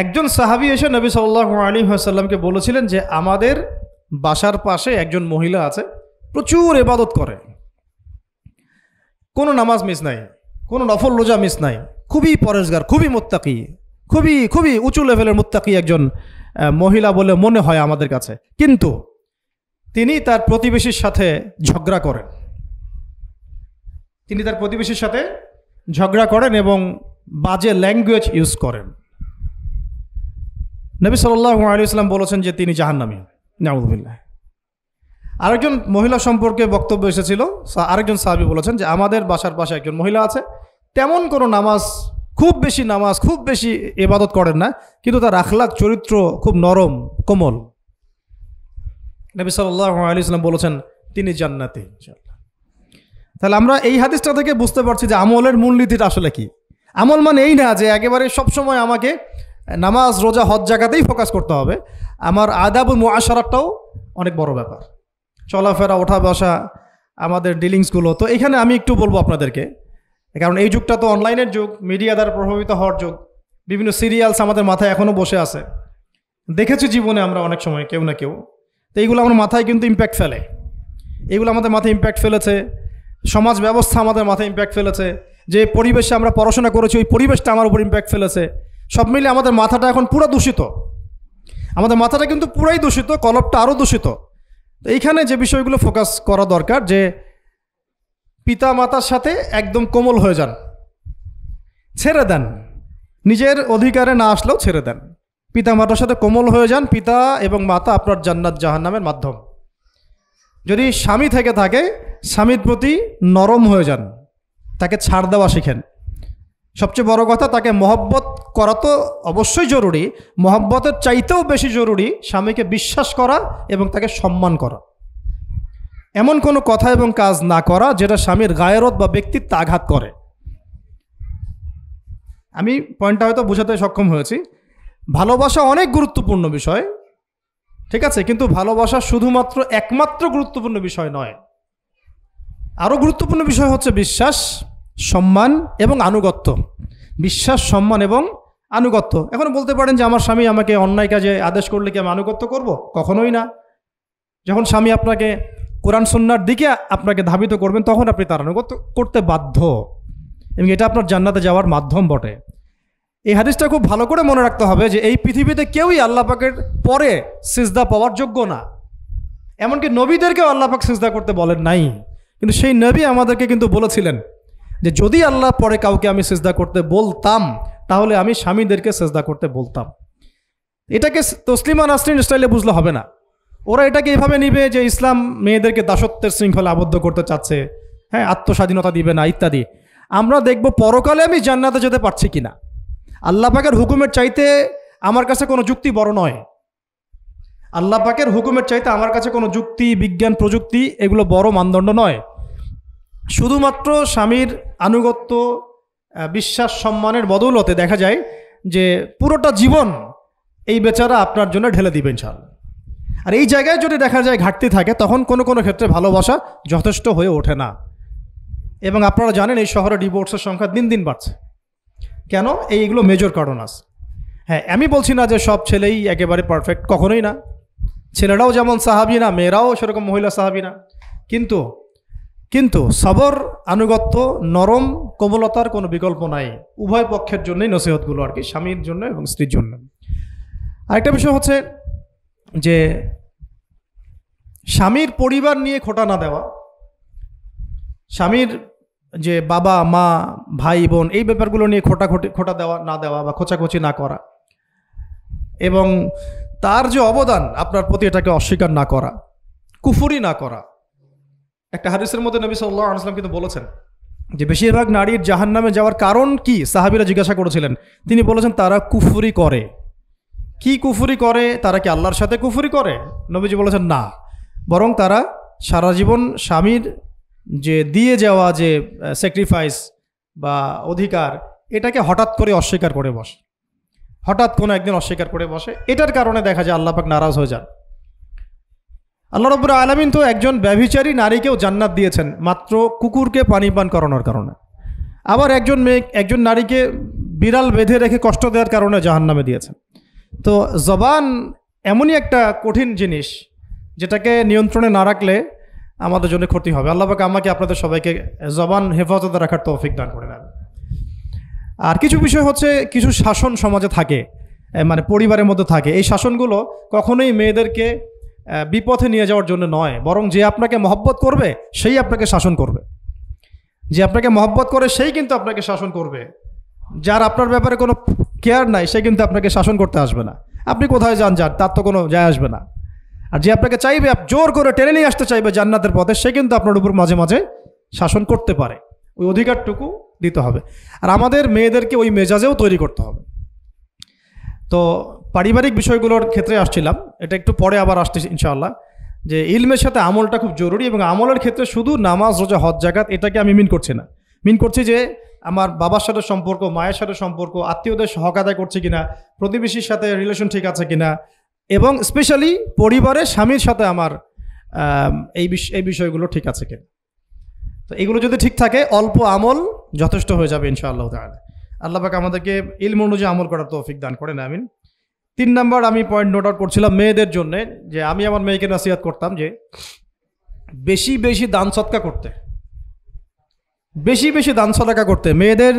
একজন সাহাবী এসে নবী সাল্লাল্লাহু আলাইহি ওয়াসাল্লামকে বলেছিলেন যে আমাদের বাসার পাশে একজন মহিলা আছে, প্রচুর ইবাদত করে, কোনো নামাজ মিস নাই, কোনো নফল রোজা মিস নাই, খুবই পরেশগার, খুবই মুত্তাকি, খুবই খুবই উঁচু লেভেলের মুত্তাকি একজন মহিলা বলে মনে হয় আমাদের কাছে। কিন্তু তিনি তার প্রতিবেশীর সাথে ঝগড়া করেন। তিনি তার প্রতিবেশীর সাথে ঝগড়া করেন এবং বাজে ল্যাঙ্গুয়েজ ইউজ করেন। নবী সাল্লাল্লাহু আলাইহি ওয়াসাল্লাম বলেছেন যে তিনি জাহান্নামী, নাউযুবিল্লাহ। আরেকজন মহিলা সম্পর্কে বক্তব্য এসেছিল, আরেকজন সাহাবী বলেছেন যে আমাদের বাসার পাশে একজন মহিলা আছে, তেমন কোনো নামাজ, খুব বেশি ইবাদত করেন না, কিন্তু তার আখলাক, চরিত্র খুব নরম, কোমল, নবী সাল্লাল্লাহু আলাইহি ওয়াসাল্লাম বলেছেন তিনি জান্নাতি ইনশাআল্লাহ। তাহলে আমরা এই হাদিসটা থেকে বুঝতে পারছি যে আমলের মূলনীতিটা আসলে কি। আমল মানে এই না যে একেবারে সবসময় আমাকে নামাজ রোজা হজ জাকাতেই ফোকাস করতে হবে, আমার আদাব ও মুআশারাটাও অনেক বড় ব্যাপার, চলাফেরা ওঠা বসা আমাদের ডিলিংসগুলো। তো এখানে আমি একটু বলবো আপনাদেরকে, কারণ এই যুগটা তো অনলাইনের যুগ, মিডিয়া দ্বারা প্রভাবিত হওয়ার যুগ, বিভিন্ন সিরিয়ালস আমাদের মাথায় এখনও বসে আছে, দেখেছি জীবনে আমরা অনেক সময় কেউ না কেউ। তো এইগুলো আমার মাথায় কিন্তু ইম্প্যাক্ট ফেলে, এগুলো আমাদের মাথায় ইম্প্যাক্ট ফেলেছে, সমাজ ব্যবস্থা আমাদের মাথায় ইম্প্যাক্ট ফেলেছে, যে পরিবেশে আমরা পড়াশোনা করেছি ওই পরিবেশটা আমার উপর ইম্প্যাক্ট ফেলেছে। সব মিলে আমাদের মাথাটা এখন পুরো দূষিত, আমাদের মাথাটা কিন্তু পুরাই দূষিত, কলপটা আরও দূষিত। তো এইখানে যে বিষয়গুলো ফোকাস করা দরকার, যে পিতা মাতার সাথে একদম কোমল হয়ে যান, ছেড়ে দেন, নিজের অধিকারে না আসলেও ছেড়ে দেন, পিতা মাতার সাথে কোমল হয়ে যান। পিতা এবং মাতা আপনার জান্নাত জাহান্নামের মাধ্যম। যদি স্বামী থেকে থাকে, স্বামীর প্রতি নরম হয়ে যান, তাকে ছাড় দেওয়া শিখেন। সবচেয়ে বড় কথা, তাকে মহব্বত করা তো অবশ্যই জরুরি, মহব্বতের চাইতেও বেশি জরুরি স্বামীকে বিশ্বাস করা এবং তাকে সম্মান করা। এমন কোনো কথা এবং কাজ না করা যেটা স্বামীর গায়রত বা ব্যক্তিত্ব আঘাত করে। আমি পয়েন্টটা হয়তো বোঝাতে সক্ষম হয়েছি। ভালোবাসা অনেক গুরুত্বপূর্ণ বিষয়, ঠিক আছে, কিন্তু ভালোবাসা শুধুমাত্র একমাত্র গুরুত্বপূর্ণ বিষয় নয়। আরও গুরুত্বপূর্ণ বিষয় হচ্ছে বিশ্বাস, সম্মান এবং আনুগত্য। বিশ্বাস, সম্মান এবং আনুগত্য। এখন বলতে পারেন যে আমার স্বামী আমাকে অন্যায় কাজে আদেশ করলে কি আমি আনুগত্য করব? কখনোই না। যখন স্বামী আপনাকে কোরআন সুন্নাহর দিকে আপনাকে ধাবিত করবেন, তখন আপনি তার আনুগত্য করতে বাধ্য, এবং এটা আপনার জান্নাতে যাওয়ার মাধ্যম বটে। এই হাদিসটা খুব ভালো করে মনে রাখতে হবে যে এই পৃথিবীতে কেউই আল্লাহ পাকের পরে সিজদা পাওয়ার যোগ্য না। এমনকি নবীদেরকেও আল্লাহ পাক সিজদা করতে বলেন নাই, কিন্তু সেই নবী আমাদেরকে কিন্তু বলেছিলেন যে যদি আল্লাহ পরে কাউকে আমি সিজদা করতে বলতাম, তাহলে আমি স্বামীদেরকে সিজদা করতে বলতাম। এটাকে তসলিমা নাসরিন স্টাইলে বুঝলে হবে না। ওরা এটাকে এভাবে নিবে যে ইসলাম মেয়েদেরকে দাসত্বের শৃঙ্খলা আবদ্ধ করতে চাচ্ছে, হ্যাঁ, আত্মস্বাধীনতা দিবে না ইত্যাদি। আমরা দেখব পরকালে আমি জান্নাতে যেতে পারছি কিনা। আল্লাহ পাকের হুকুমের চাইতে আমার কাছে কোনো যুক্তি বড় নয়। আল্লাহ পাকের হুকুমের চাইতে আমার কাছে কোনো যুক্তি, বিজ্ঞান, প্রযুক্তি এগুলো বড় মানদণ্ড নয়। শুধুমাত্র স্বামীর আনুগত্য, বিশ্বাস, সম্মানের বদৌলতে দেখা যায় যে পুরোটা জীবন এই বেচারা আপনার জন্য ঢেলে দিবেন ইনশাআল্লাহ। আর এই জায়গায় যদি দেখা যায় ঘাটতি থাকে, তখন কোনো কোনো ক্ষেত্রে ভালোবাসা যথেষ্ট হয়ে ওঠে না। এবং আপনারা জানেন এই শহরে ডিভোর্সের সংখ্যা দিন দিন বাড়ছে। কেন? এইগুলো মেজর কারণ আছে। হ্যাঁ, আমি বলছি না যে সব ছেলেই একেবারে পারফেক্ট, কখনোই না। ছেলেরাও যেমন সাহাবী না, মেয়েরাও সেরকম মহিলা সাহাবী না। কিন্তু সবর, আনুগত্য, নরম কোমলতার কোনো বিকল্প নাই। উভয় পক্ষের জন্যই নসিহতগুলো আর কি, স্বামীর জন্য এবং স্ত্রীর জন্য। আরেকটা বিষয় হচ্ছে যে স্বামীর পরিবার নিয়ে খোঁটা না দেওয়া, স্বামীর যে বাবা মা ভাই বোন এই ব্যাপারগুলো নিয়ে খোঁটা দেওয়া না দেওয়া বা খোঁচাখুচি না করা, এবং তার যে অবদান আপনার প্রতি এটাকে অস্বীকার না করা, কুফরি না করা। একটা হাদিসের মধ্যে নবী সাল্লাল্লাহু আলাইহি ওয়াসাল্লাম কিন্তু বলেছেন যে বেশিরভাগ নারীর জাহান্নামে যাওয়ার কারণ কি? সাহাবীরা জিজ্ঞাসা করেছিলেন, তিনি বলেছেন তারা কুফরি করে। কি কুফরি করে? তারা কি আল্লাহর সাথে কুফরি করে? নবীজি বলেছেন না, বরং তারা সারা জীবন স্বামীর যে দিয়ে যাওয়া যে স্যাক্রিফাইস বা অধিকার, এটাকে হঠাৎ করে অস্বীকার করে বসে, হঠাৎ কোনো একদিন অস্বীকার করে বসে। এটার কারণে দেখা যায় আল্লাহ পাক নারাজ হয়ে যান। আল্লাহ রাব্বুল আলামিন তো একজন ব্যভিচারী নারীকেও জান্নাত দিয়েছেন মাত্র কুকুরকে পানি পান করানোর কারণে। আবার একজন নারীকে বিড়াল বেঁধে রেখে কষ্ট দেওয়ার কারণে জাহান্নামে দিয়েছেন। তো জবান এমনই একটা কঠিন জিনিস, যেটাকে নিয়ন্ত্রণে না রাখলে আমাদের জন্য ক্ষতি হবে। আল্লাহ পাক আমাকে আপনাদের সবাইকে জবান হেফাজতে রাখার তৌফিক দান করে দেন। আর কিছু বিষয় হচ্ছে, কিছু শাসন সমাজে থাকে, মানে পরিবারের মধ্যে থাকে। এই শাসনগুলো কখনোই মেয়েদেরকে বিপথে নিয়ে যাওয়ার জন্য নয়, বরং যে আপনাকে মহব্বত করবে সেই আপনাকে শাসন করবে। যে আপনাকে মহব্বত করে সেই কিন্তু আপনাকে শাসন করবে। যার আপনার ব্যাপারে কোনো কেয়ার নাই সে কিন্তু আপনাকে শাসন করতে আসবে না। আপনি কোথায় যান তার তো কোনো যায় আসবে না। আর যে আপনাকে চাইবে, জোর করে টেনে নিয়ে আসতে চাইবে জান্নাতের পথে, সে কিন্তু আপনার উপর মাঝে মাঝে শাসন করতে পারে। ওই অধিকারটুকু দিতে হবে। আর আমাদের মেয়েদেরকে ওই মেজাজেও তৈরি করতে হবে। তো পারিবারিক বিষয়গুলোর ক্ষেত্রে আসছিলাম, এটা একটু পরে আবার আসতে ইনশাআল্লাহ। যে ইলমের সাথে আমলটা খুব জরুরি, এবং আমলের ক্ষেত্রে শুধু নামাজ, রোজা, হজ, জাকাত এটাকে আমি মিন করছি না। মিন করছি যে আমার বাবার সাথে সম্পর্ক, মায়ের সাথে সম্পর্ক, আত্মীয়দের হক আদায় করছে কিনা, প্রতিবেশীর সাথে রিলেশন ঠিক আছে কিনা, এবং স্পেশালি পরিবারের স্বামীর সাথে আমার এই বিষয়গুলো ঠিক আছে কিনা। তো এগুলো যদি ঠিক থাকে অল্প আমল যথেষ্ট হয়ে যাবে ইনশাআল্লাহ তাআলা। আল্লাহ পাক আমাদেরকে ইলম অনুযায়ী আমল করার তৌফিক দান করেন, আমিন। 3 নম্বর আমি পয়েন্ট নোট আউট করছিলাম মেয়েদের জন্য, যে আমি আমার মেয়েকে নসিহত করতাম যে বেশি বেশি দান সদকা করতে, বেশি বেশি দান সদকা করতে। মেয়েদের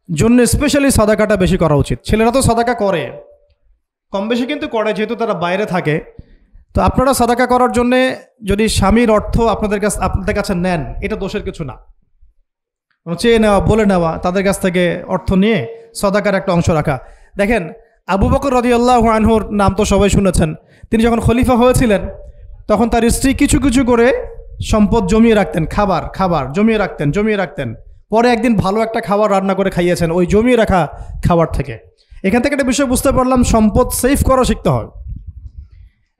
জন্য স্পেশালি সাদাকাটা বেশি করা উচিত। ছেলেরা তো সাদাকা করে, কম বেশি কিন্তু করে, যেহেতু তারা বাইরে থাকে। তো আপনারা সাদাকা করার জন্যে যদি স্বামীর অর্থ আপনাদের কাছে নেন, এটা দোষের কিছু না। চেয়ে নেওয়া, বলে নেওয়া, তাদের কাছ থেকে অর্থ নিয়ে সাদাকার একটা অংশ রাখা। দেখেন, আবু বকর রাদিয়াল্লাহু আনহুর নাম তো সবাই শুনেছেন। তিনি যখন খলিফা হয়েছিলেন তখন তার স্ত্রী কিছু কিছু করে সম্পদ জমিয়ে রাখতেন, খাবার জমিয়ে রাখতেন। পরে একদিন ভালো একটা খাবার রান্না করে খাইয়েছেন ওই জমিয়ে রাখা খাবার থেকে। এখান থেকে একটা বিষয় বুঝতে পারলাম, সম্পদ সেভ করা শিখতে হয়।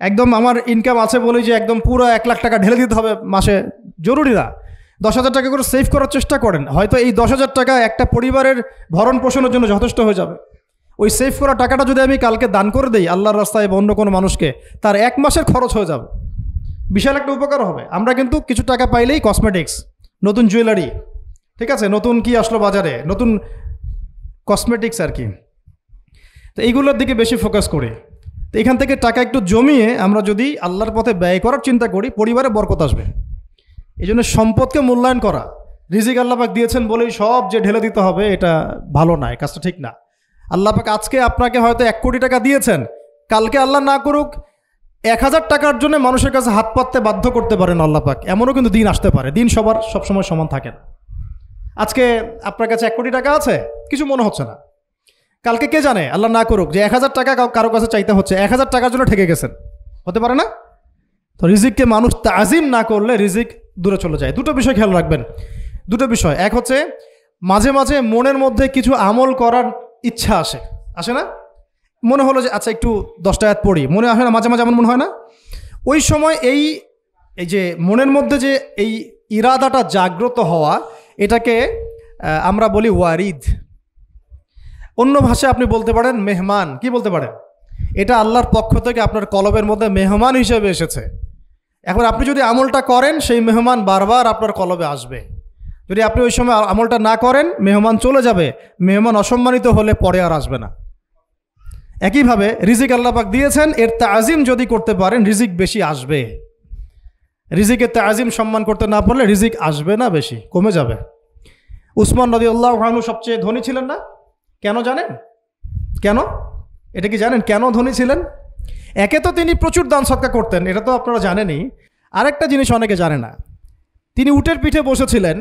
একদম আমার ইনকাম আছে বলে যে একদম পুরো 1 লাখ টাকা ঢেলে দিতে হবে মাসে, জরুরি না। 10,000 টাকা করে সেভ করার চেষ্টা করেন, হয়তো এই 10,000 টাকা একটা পরিবারের ভরণ পোষণের জন্য যথেষ্ট হয়ে যাবে। ওই সেভ করা টাকাটা যদি আমি কালকে দান করে দিই আল্লাহর রাস্তায় বা অন্য কোনো মানুষকে, তার 1 মাসের খরচ হয়ে যাবে, বিশাল একটা উপকার হবে। আমরা কিন্তু কিছু টাকা পাইলেই কসমেটিক্স, নতুন জুয়েলারি, ঠিক আছে, নতুন কি আসলো বাজারে, নতুন কসমেটিক্স আর কি, তো এইগুলোর দিকে বেশি ফোকাস করি। তো এখান থেকে টাকা একটু জমিয়ে আমরা যদি আল্লাহর পথে ব্যয় করার চিন্তা করি, পরিবারে বরকত আসবে। এই জন্য সম্পদকে মূল্যায়ন করা, রিজিক আল্লাহ পাক দিয়েছেন বলেই সব যে ঢেলে দিতে হবে, এটা ভালো না, এই কাজটা ঠিক না। আল্লাহ পাক আজকে আপনাকে হয়তো 1 কোটি টাকা দিয়েছেন, কালকে আল্লাহ না করুক 1000 টাকার জন্য মানুষের কাছে হাত পাততে বাধ্য করতে পারেন আল্লাহ পাক। এমনও কিন্তু দিন আসতে পারে, দিন সবসময় সমান থাকে না। আজকে আপনার কাছে 1 কোটি টাকা আছে, কিছু মনে হচ্ছে না, কালকে কে জানে আল্লাহ না করুক যে 1000 টাকা কারো কাছে চাইতে হচ্ছে, 1000 টাকার জন্য ঠেকে গেছেন, হতে পারে না? তো রিজিককে মানুষ তাজিম না করলে রিজিক দূরে চলে যায়। দুটো বিষয় খেয়াল রাখবেন, দুটো বিষয়। এক হচ্ছে মাঝে মাঝে মনের মধ্যে কিছু আমল করার ইচ্ছা আসে না? মনে হলো যে আচ্ছা একটু 10টা আয়াত পড়ি, মনে আসে না মাঝে মাঝে, এমন মনে হয় না? ওই সময় এই যে মনের মধ্যে যে এই ইরাদাটা জাগ্রত হওয়া, এটাকে আমরা বলি ওয়ারিদ। অন্য ভাষায় আপনি বলতে পারেন মেহমান। কি বলতে পারেন? এটা আল্লাহর পক্ষ থেকে আপনার কলবের মধ্যে মেহমান হিসেবে এসেছে। এখন আপনি যদি আমলটা করেন, সেই মেহমান বারবার আপনার কলবে আসবে। যদি আপনি ওই সময় আমলটা না করেন, মেহমান চলে যাবে, মেহমান অসম্মানিত হলে পরে আর আসবে না। একইভাবে রিজিক আল্লাহ পাক দিয়েছেন, এর তাজিম যদি করতে পারেন রিজিক বেশি আসবে। রিজিকের তাজিম সম্মান করতে না পারলে রিজিক আসবে না, বেশি কমে যাবে। উসমান রাদিয়াল্লাহু আনহু সবচেয়ে ধনী ছিলেন না? কেন জানেন? কেন? এটা কি জানেন কেন ধনী ছিলেন? একে তো তিনি প্রচুর দান সদকা করতেন, এটা তো আপনারা জানেনই। আরেকটা জিনিস অনেকে জানে না, তিনি উটের পিঠে বসেছিলেন,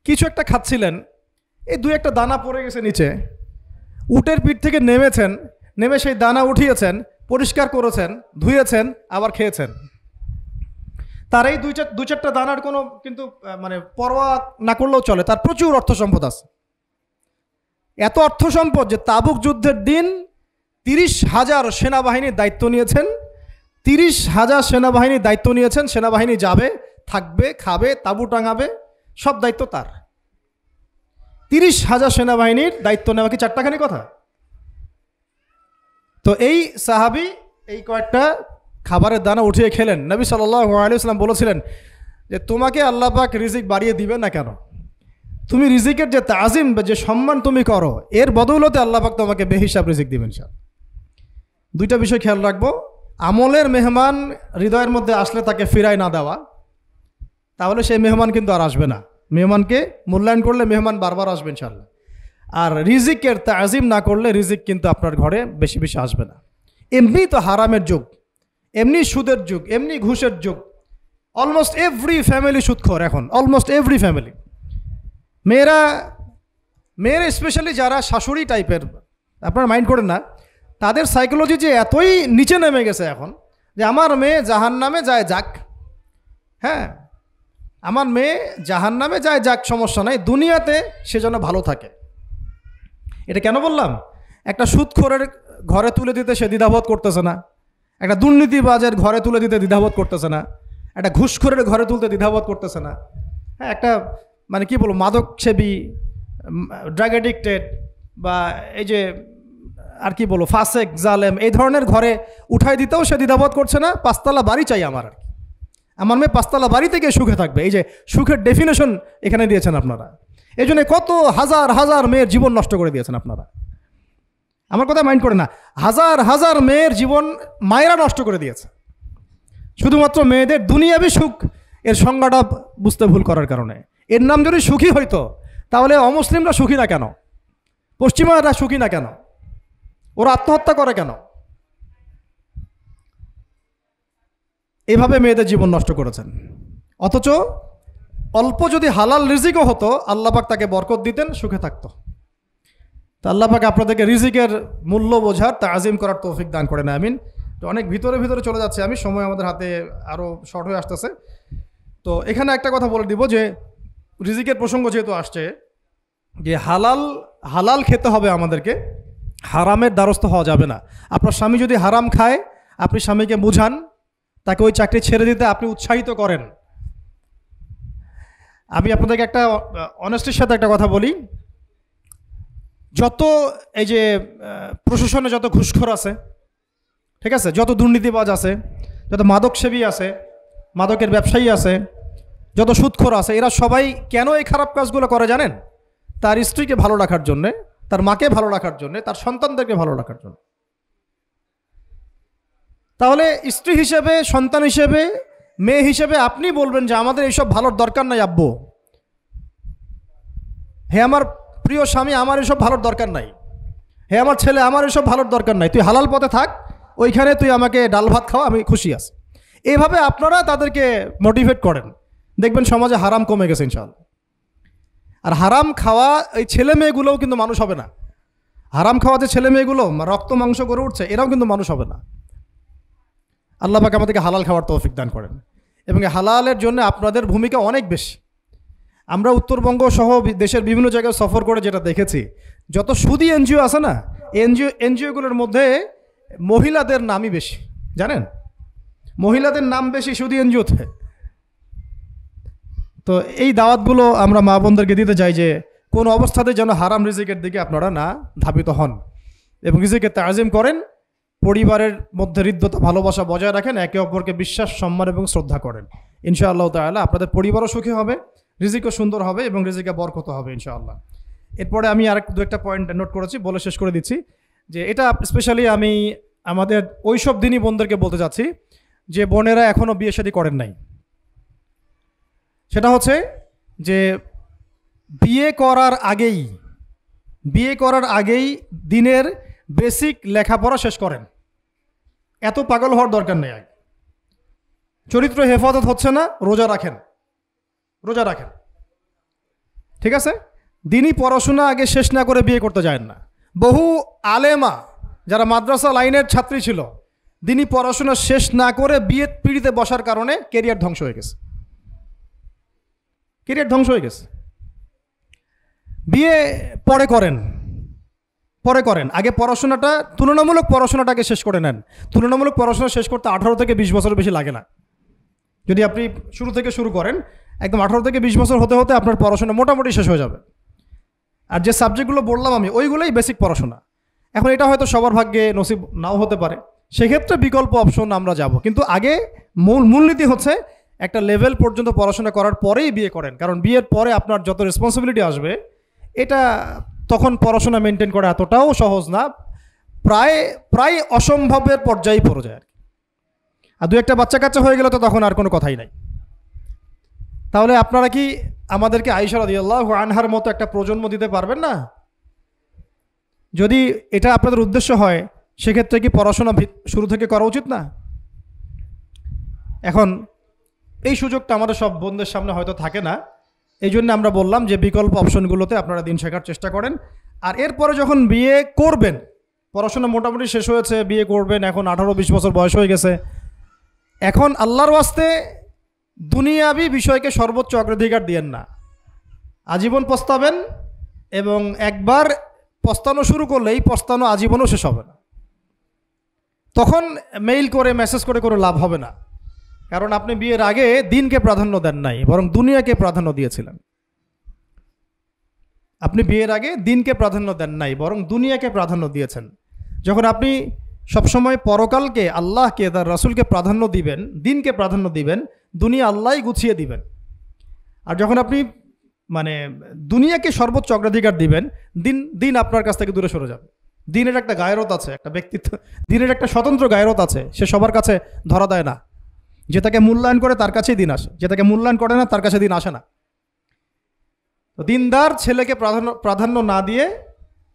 কিছু একটা খাচ্ছিলেন, এই 2-1টা দানা পড়ে গেছে নিচে। উটের পিঠ থেকে নেমেছেন, নেমে সেই দানা উঠিয়েছেন, পরিষ্কার করেছেন, ধুয়েছেন, আবার খেয়েছেন। তার এই 2-4টা দানার কোনো কিন্তু মানে পরোয়া না করলেও চলে, তার প্রচুর অর্থ সম্পদ আছে। এত অর্থ সম্পদ যে তাবুক যুদ্ধের দিন 30,000 সেনাবাহিনীর দায়িত্ব নিয়েছেন। 30,000 সেনাবাহিনীর দায়িত্ব নিয়েছেন। সেনাবাহিনী যাবে, থাকবে, খাবে, তাঁবু টাঙাবে, সব দায়িত্ব তার। 30,000 সেনাবাহিনীর দায়িত্ব নেওয়া কি চারটাখানি কথা? তো এই সাহাবী এই কয়েকটা খাবারের দানা উঠিয়ে খেলেন। নবী সাল্লাল্লাহু আলাইহি ওয়াসাল্লাম বলেছিলেন যে তোমাকে আল্লাহ পাক রিজিক বাড়িয়ে দিবেন না কেন? তুমি রিজিকের যে তাজিম, যে সম্মান তুমি করো, এর বদৌলতে আল্লাহ পাক তোমাকে বেহিসাব রিজিক দিবেন। দুইটা বিষয় খেয়াল রাখবো। আমলের মেহমান হৃদয়ের মধ্যে আসলে তাকে ফিরায় না দেওয়া, তাহলে সেই মেহমান কিন্তু আর আসবে না। মেহমানকে মূল্যায়ন করলে মেহমান বারবার আসবে ইনশাআল্লাহ। আর রিজিকের তাজিম না করলে রিজিক কিন্তু আপনার ঘরে বেশি বেশি আসবে না। এমনি তো হারামের যুগ, এমনি সুদের যুগ, এমনি ঘুষের যুগ। অলমোস্ট এভরি ফ্যামিলি সুদখোর এখন, অলমোস্ট এভরি ফ্যামিলি। মেয়েরা স্পেশালি যারা শাশুড়ি টাইপের, আপনারা মাইন্ড করেন না, তাদের সাইকোলজি যে এতই নিচে নেমে গেছে এখন যে আমার মেয়ে জাহান্নামে যায় যাক, হ্যাঁ আমার মেয়ে জাহান্নামে যায় যাক, সমস্যা নাই, দুনিয়াতে সে যেন ভালো থাকে। এটা কেন বললাম? একটা সুদখোরের ঘরে তুলে দিতে সে দ্বিধাবোধ করতেছে না, একটা দুর্নীতিবাজের ঘরে তুলে দিতে দ্বিধাবোধ করতেছে না, একটা ঘুষখোরের ঘরে তুলতে দ্বিধাবোধ করতেছে না, হ্যাঁ, একটা মানে কি বলবো মাদকসেবী, ড্রাগ এডিক্টেড বা এই যে আর কি বলবো ফাসেক জালেম এই ধরনের ঘরে উঠাই দিতেও সে দ্বিধাবোধ করছে না। পাঁচতলা বাড়ি চাই আমার, আর কি আমার মেয়ে পাঁচতলা বাড়ি থেকে সুখে থাকবে, এই যে সুখের ডেফিনেশন এখানে দিয়েছেন আপনারা। এই জন্য কত হাজার হাজার মেয়ের জীবন নষ্ট করে দিয়েছেন আপনারা, আমার কথা মাইন্ড করে না, হাজার হাজার মেয়ের জীবন মায়েরা নষ্ট করে দিয়েছে শুধুমাত্র মেয়েদের দুনিয়াবি সুখ এর সংজ্ঞাটা বুঝতে ভুল করার কারণে। এর নাম যদি সুখী হইতো তাহলে অমুসলিমরা সুখী না কেন, পশ্চিমারা সুখী না কেন, ওরা আত্মহত্যা করে কেন? এভাবে মেয়েদের জীবন নষ্ট করেছেন। অথচ অল্প যদি হালাল রিজিকও হতো আল্লাহ পাক তাকে বরকত দিতেন, সুখে থাকতো। তা আল্লাহ পাক আপনাদেরকে রিজিকের মূল্য বোঝার তাজিম করার তৌফিক দান করেন, আমিন। তো অনেক ভিতরে ভিতরে চলে যাচ্ছে আমি, সময় আমাদের হাতে আরও শর্ট হয়ে আসতেছে। তো এখানে একটা কথা বলে দিব যে রিজিকের প্রসঙ্গ যেহেতু আসছে, যে হালাল হালাল খেতে হবে আমাদেরকে, হারামের দ্বারস্থ হওয়া যাবে না। আপনার স্বামী যদি হারাম খায় আপনি স্বামীকে বুঝান, তাকে ওই চাকরি ছেড়ে দিতে আপনি উৎসাহিত করেন। আমি আপনাদেরকে একটা অনেস্টির সাথে একটা কথা বলি, যত এই যে প্রশাসনে যত ঘুষখোর আছে, ঠিক আছে, যত দুর্নীতিবাজ আছে, যত মাদকসেবী আছে, মাদকের ব্যবসায়ী আছে, যত সুদখোর আছে, এরা সবাই কেন এই খারাপ কাজগুলো করে জানেন? তার স্ত্রীকে ভালো রাখার জন্যে, তার মাকে ভালো রাখার জন্যে, তার সন্তানদেরকে ভালো রাখার জন্য। তাহলে স্ত্রী হিসেবে, সন্তান হিসেবে, মেয়ে হিসেবে আপনি বলবেন যে আমাদের এইসব ভালোর দরকার নাই আব্বু, হে আমার প্রিয় স্বামী আমার এসব ভালোর দরকার নাই, হে আমার ছেলে আমার এসব ভালোর দরকার নাই, তুই হালাল পথে থাক, ওইখানে তুই আমাকে ডাল ভাত খাওয়া, আমি খুশি আছি। এইভাবে আপনারা তাদেরকে মোটিভেট করেন, দেখবেন সমাজে হারাম কমে গেছে ইনশাআল্লাহ। আর হারাম খাওয়া এই ছেলে মেয়েগুলোও কিন্তু মানুষ হবে না। হারাম খাওয়া যে ছেলে মেয়েগুলো রক্ত মাংস করে উঠছে, এরাও কিন্তু মানুষ হবে না। আল্লাহ পাক আমাদেরকে হালাল খাওয়ার তৌফিক দান করেন, এবং হালালের জন্য আপনাদের ভূমিকা অনেক বেশি। আমরা উত্তরবঙ্গ সহ দেশের বিভিন্ন জায়গায় সফর করে যেটা দেখেছি, যত সুদী এনজিও আছে না, এনজিওগুলোর মধ্যে মহিলাদের নামই বেশি, জানেন, মহিলাদের নাম বেশি সুদী এনজিওতে। তো এই দাওয়াতগুলো আমরা মা বোনদেরকে দিতে চাই যে কোন অবস্থাতে যেন হারাম রিজিকের দিকে আপনারা না ধাবিত হন, এবং রিজিকের তাজিম করেন, পরিবারের মধ্যে হৃদ্যতা ভালোবাসা বজায় রাখেন, একে অপরকে বিশ্বাস সম্মান এবং শ্রদ্ধা করেন। ইনশাআল্লাহ তাআলা আপনাদের পরিবারও সুখী হবে, রিজিকও সুন্দর হবে এবং রিজিকে বরকত হবে ইনশাআল্লাহ। এরপরে আমি আর দু একটা পয়েন্ট নোট করেছি, বলে শেষ করে দিচ্ছি যে এটা স্পেশালি আমি আমাদের ওইসব দিনই বোনদেরকে বলতে চাচ্ছি যে বোনেরা এখনও বিয়ে শাদী করেন নাই। সেটা হচ্ছে যে বিয়ে করার আগেই দিনের বেসিক লেখাপড়া শেষ করেন। এত পাগল হওয়ার দরকার নেই। চরিত্র হেফাজত হচ্ছে না, রোজা রাখেন, ঠিক আছে। দিনই পড়াশোনা আগে শেষ না করে বিয়ে করতে যায় না। বহু আলেমা যারা মাদ্রাসা লাইনের ছাত্রী ছিল, দিনই পড়াশোনা শেষ না করে বিয়ে পিড়িতে বসার কারণে কেরিয়ার ধ্বংস হয়ে গেছে। বিয়ে পরে করেন, আগে পড়াশোনাটা, তুলনামূলক পড়াশোনাটাকে শেষ করে নেন। তুলনামূলক পড়াশোনা শেষ করতে 18 থেকে 20 বছর বেশি লাগে না। যদি আপনি শুরু থেকে শুরু করেন, একদম 18 থেকে 20 বছর হতে হতে আপনার পড়াশোনা মোটামুটি শেষ হয়ে যাবে। আর যে সাবজেক্টগুলো বললাম আমি, ওইগুলোই বেসিক পড়াশোনা। এখন এটা হয়তো সবার ভাগ্যে নসিব নাও হতে পারে, সেক্ষেত্রে বিকল্প অপশন আমরা যাব, কিন্তু আগে মূলনীতি হচ্ছে একটা লেভেল পর্যন্ত পড়াশোনা করার পরেই বিয়ে করেন। কারণ বিয়ের পরে আপনার যত রেসপন্সিবিলিটি আসবে, এটা তখন পড়াশোনা মেনটেন করা এতটাও সহজ না, প্রায় অসম্ভবের পর্যায়ে পড়ে যায়। আর দু একটা বাচ্চা কাচ্চা হয়ে গেলে তো তখন আর কোনো কথাই নাই। তাহলে আপনারা কি আমাদেরকে আয়েশা রাদিয়াল্লাহু আনহার মতো একটা প্রজন্ম দিতে পারবেন না? যদি এটা আপনাদের উদ্দেশ্য হয়, সেক্ষেত্রে কি পড়াশোনা শুরু থেকে করা উচিত না? এখন এই সুযোগটা আমাদের সব বোনদের সামনে হয়তো থাকে না, এই জন্য আমরা বললাম যে বিকল্প অপশনগুলোতে আপনারা দিন শেখার চেষ্টা করেন। আর এরপরে যখন বিয়ে করবেন, পড়াশোনা মোটামুটি শেষ হয়েছে, বিয়ে করবেন, এখন 18-20 বছর বয়স হয়ে গেছে, এখন আল্লাহর ওয়াস্তে দুনিয়াবি বিষয়কে সর্বোচ্চ অগ্রাধিকার দিয়েন না। আজীবন পস্তাবেন, এবং একবার পস্তানো শুরু করলেই পস্তানো আজীবনও শেষ হবে না। তখন মেইল করে মেসেজ করে কোনো লাভ হবে না, কারণ আপনি বিয়ের আগে দিনকে প্রাধান্য দেন নাই, বরং দুনিয়াকে প্রাধান্য দিয়েছিলেন। আপনি বিয়ের আগে দিনকে প্রাধান্য দেন নাই, বরং দুনিয়াকে প্রাধান্য দিয়েছেন। যখন আপনি সবসময় পরকালকে, আল্লাহকে, তার রাসূলকে প্রাধান্য দিবেন, দিনকে প্রাধান্য দিবেন, দুনিয়া আল্লাহই গুছিয়ে দিবেন। আর যখন আপনি মানে দুনিয়াকে সর্বোচ্চ অগ্রাধিকার দিবেন, দিন আপনার কাছ থেকে দূরে সরে যাবে। দিনের একটা গায়রত আছে, একটা ব্যক্তিত্ব, দিনের একটা স্বতন্ত্র গায়রত আছে, সে সবার কাছে ধরা দেয় না। যে তাকে মূল্যায়ন করে তার কাছেই দিন আসে, যে তাকে মূল্যায়ন করে না তার কাছে দিন আসে না। তো দিনদার ছেলেকে প্রাধান্য না দিয়ে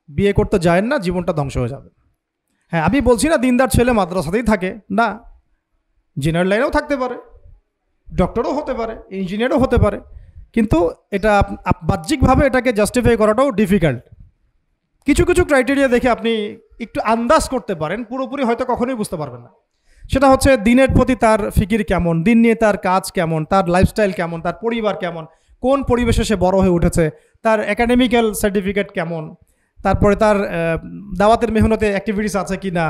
বিয়ে করতে যায় না, জীবনটা ধ্বংস হয়ে যাবে। হ্যাঁ, আমি বলছি না দিনদার ছেলে মাদ্রাসাতেই থাকে, না, ইঞ্জিনিয়ার লাইনেও থাকতে পারে, ডক্টরও হতে পারে, ইঞ্জিনিয়ারও হতে পারে, কিন্তু এটা বাহ্যিকভাবে এটাকে জাস্টিফাই করাটাও ডিফিকাল্ট। কিছু কিছু ক্রাইটেরিয়া দেখে আপনি একটু আন্দাজ করতে পারেন, পুরোপুরি হয়তো কখনোই বুঝতে পারবেন না। সেটা হচ্ছে দিনের প্রতি তার ফিকির কেমন, দিন নিয়ে তার কাজ কেমন, তার লাইফস্টাইল কেমন, তার পরিবার কেমন, কোন পরিবেশে সে বড় হয়ে উঠেছে, তার একাডেমিক্যাল সার্টিফিকেট কেমন, তারপরে তার দাওয়াতের মেহনতে অ্যাক্টিভিটিস আছে কিনা,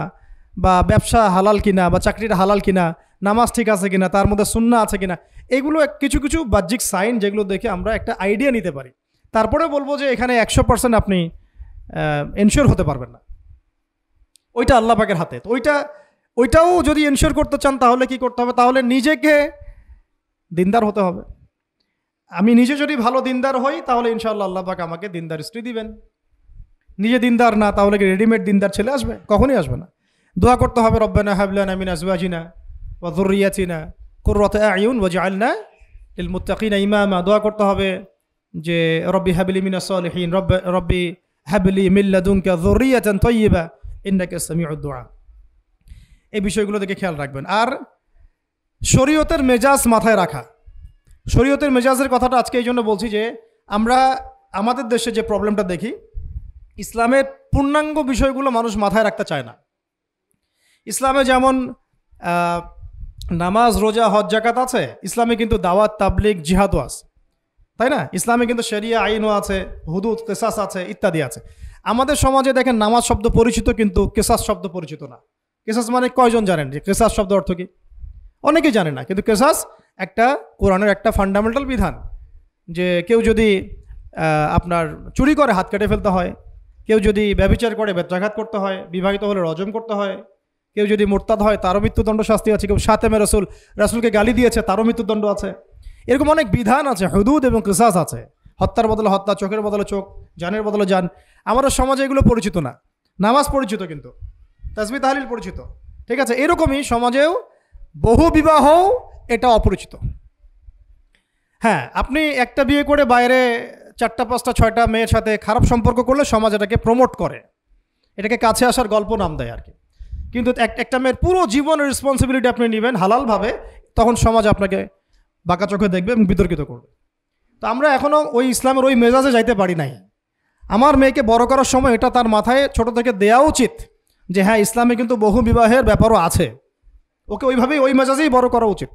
বা ব্যবসা হালাল কিনা, বা চাকরিটা হালাল কিনা, নামাজ ঠিক আছে কিনা, তার মধ্যে সুন্নাহ আছে কিনা। এগুলো কিছু কিছু বাহ্যিক সাইন যেগুলো দেখে আমরা একটা আইডিয়া নিতে পারি। তারপরে বলবো যে এখানে 100% আপনি এনশিওর হতে পারবেন না, ওইটা আল্লাহ পাকের হাতে। তো ওইটাও যদি এনশিওর করতে চান তাহলে কি করতে হবে? তাহলে নিজেকে দিনদার হতে হবে। আমি নিজে যদি ভালো দিনদার হই তাহলে ইনশাআল্লাহ আল্লাহ পাক আমাকে দিনদার স্ত্রী দিবেন। নিজে দিনদার না, তাহলে কি রেডিমেড দিনদার ছেলে আসবে? কখনই আসবে না। দোয়া করতে হবে, রব্বানা হাব লানা মিন আজওয়াজিনা ওয়া যুররিয়াতিনা কুররাতা আয়ুন ওয়াজআলনা লিল মুত্তাকিনা ইমামা। দোয়া করতে হবে যে রব্বি হাবলি মিনাস সালিহিন, রব্বি হাবলি মিন লাদুনকা যুররিয়াতান তাইয়্যিবা ইন্নাকা সামিউদ দুআ। এই বিষয়গুলো দেখে খেয়াল রাখবেন। আর শরীয়তের মেজাজ মাথায় রাখা। শরীয়তের মেজাজের কথাটা আজকে এই জন্য বলছি যে আমরা আমাদের দেশে যে প্রবলেমটা দেখি, ইসলামের পূর্ণাঙ্গ বিষয়গুলো মানুষ মাথায় রাখতে চায় না। ইসলামে যেমন নামাজ, রোজা, হজ, যাকাত আছে, ইসলামে কিন্তু দাওয়াত, তাবলিগ, জিহাদও আছে, তাই না? ইসলামে কিন্তু শরিয়া আইনও আছে, হুদুদ, কিসাস আছে, ইত্যাদি আছে। আমাদের সমাজে দেখেন নামাজ শব্দ পরিচিত, কিন্তু কিসাস শব্দ পরিচিত না। কিসাস মানে কয়জন জানেন যে কিসাস শব্দ অর্থ কি? অনেকেই জানে না। কিন্তু কিসাস একটা কোরআনের একটা ফান্ডামেন্টাল বিধান, যে কেউ যদি আপনার চুরি করে হাত কেটে ফেলতে হয়, কেউ যদি ব্যভিচার করে বেত্রাঘাত করতে হয়, বিবাহিত হলে রজম করতে হয়, কেউ যদি মুরতাদ হয় তারও মৃত্যুদণ্ড শাস্তি আছে, কেউ শাতেমে রাসূলকে গালি দিয়েছে তারও মৃত্যুদণ্ড আছে। এরকম অনেক বিধান আছে, হুদুদ এবং কিসাস আছে। হত্যার বদলে হত্যা, চোখের বদলে চোখ, জানের বদলে জান। আমাদের সমাজে এগুলো পরিচিত না। নামাজ পরিচিত, কিন্তু তাসবিহ তাহলিল পরিচিত, ঠিক আছে? এরকমই সমাজেও বহু বিবাহ এটা অপরিচিত। হ্যাঁ, আপনি একটা বিয়ে করে বাইরে 4টা 5টা 6টা মেয়ের সাথে খারাপ সম্পর্ক করলে সমাজ এটাকে প্রমোট করে, এটাকে কাছে আসার গল্প নাম দেয় আর কি। কিন্তু একটা মেয়ের পুরো জীবনের রেসপন্সিবিলিটি আপনি নেবেন হালালভাবে, তখন সমাজ আপনাকে বাঁকা চোখে দেখবে এবং বিতর্কিত করবে। তো আমরা এখনও ওই ইসলামের ওই মেজাজে যাইতে পারি নাই। আমার মেয়েকে বড় করার সময় এটা তার মাথায় ছোট থেকে দেওয়া উচিত যে হ্যাঁ, ইসলামে কিন্তু বহু বিবাহের ব্যাপারও আছে, ওকে ওইভাবেই ওই মেজাজেই বড় করা উচিত।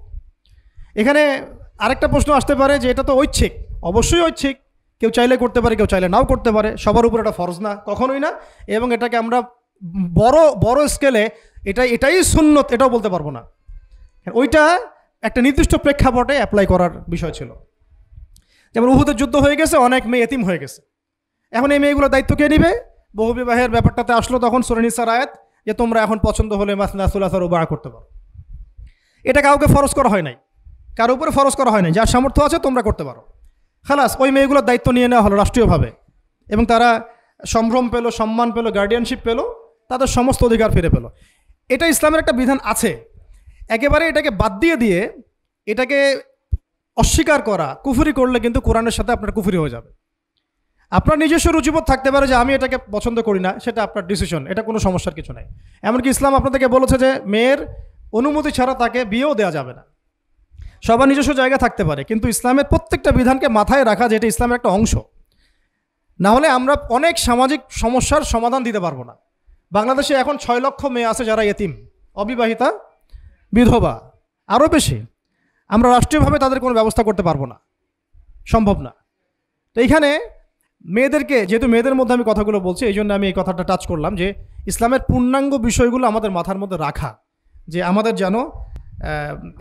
এখানে আরেকটা প্রশ্ন আসতে পারে যে এটা তো ঐচ্ছিক। অবশ্যই ঐচ্ছিক, কেউ চাইলে করতে পারে, কেউ চাইলে নাও করতে পারে, সবার উপর এটা ফরজ না, কখনোই না। এবং এটাকে আমরা বড় স্কেলে এটাই সুন্নত এটাও বলতে পারবো না। ওইটা একটা নির্দিষ্ট প্রেক্ষাপটে অ্যাপ্লাই করার বিষয় ছিল। যেমন উহুদের যুদ্ধ হয়ে গেছে, অনেক মেয়ে এতিম হয়ে গেছে, এখন এই মেয়েগুলোর দায়িত্ব কে নিবে? বহু বিবাহের ব্যাপারটাতে আসলো তখন সূরা নিসার আয়াত যে তোমরা এখন পছন্দ হলে মাসনা সুলাসা রুবা করতে পারো। এটা কাউকে ফরজ করা হয় নাই, কারো উপরে ফরজ করা হয় নাই। যার সামর্থ্য আছে তোমরা করতে পারো, খালাস। ওই মেয়েগুলোর দায়িত্ব নিয়ে নেওয়া হলো রাষ্ট্রীয়ভাবে, এবং তারা সম্ভ্রম পেল, সম্মান পেল, গার্ডিয়ানশিপ পেল, তাদের সমস্ত অধিকার ফিরে পেল। এটা ইসলামের একটা বিধান আছে। একেবারে এটাকে বাদ দিয়ে এটাকে অস্বীকার করা, কুফরি করলে কিন্তু কোরআনের সাথে আপনার কুফরি হয়ে যাবে। আপনার নিজস্ব রুচিবোধ থাকতে পারে যে আমি এটাকে পছন্দ করি না, সেটা আপনার ডিসিশন, এটা কোনো সমস্যার কিছু নাই। এমনকি ইসলাম আপনাদেরকে বলেছে যে মেয়ের অনুমতি ছাড়া তাকে বিয়েও দেওয়া যাবে না। সবার নিজস্ব জায়গা থাকতে পারে, কিন্তু ইসলামের প্রত্যেকটা বিধানকে মাথায় রাখা যে এটা ইসলামের একটা অংশ। না হলে আমরা অনেক সামাজিক সমস্যার সমাধান দিতে পারবো না। বাংলাদেশে এখন 6 লক্ষ মেয়ে আছে যারা এতিম, অবিবাহিতা, বিধবা, আরও বেশি। আমরা রাষ্ট্রীয়ভাবে তাদের কোনো ব্যবস্থা করতে পারবো না, সম্ভব না। তো এইখানে মেয়েদেরকে, যেহেতু মেয়েদের মধ্যে আমি কথাগুলো বলছি, এই জন্য আমি এই কথাটা টাচ করলাম যে ইসলামের পূর্ণাঙ্গ বিষয়গুলো আমাদের মাথার মধ্যে রাখা, যে আমাদের যেন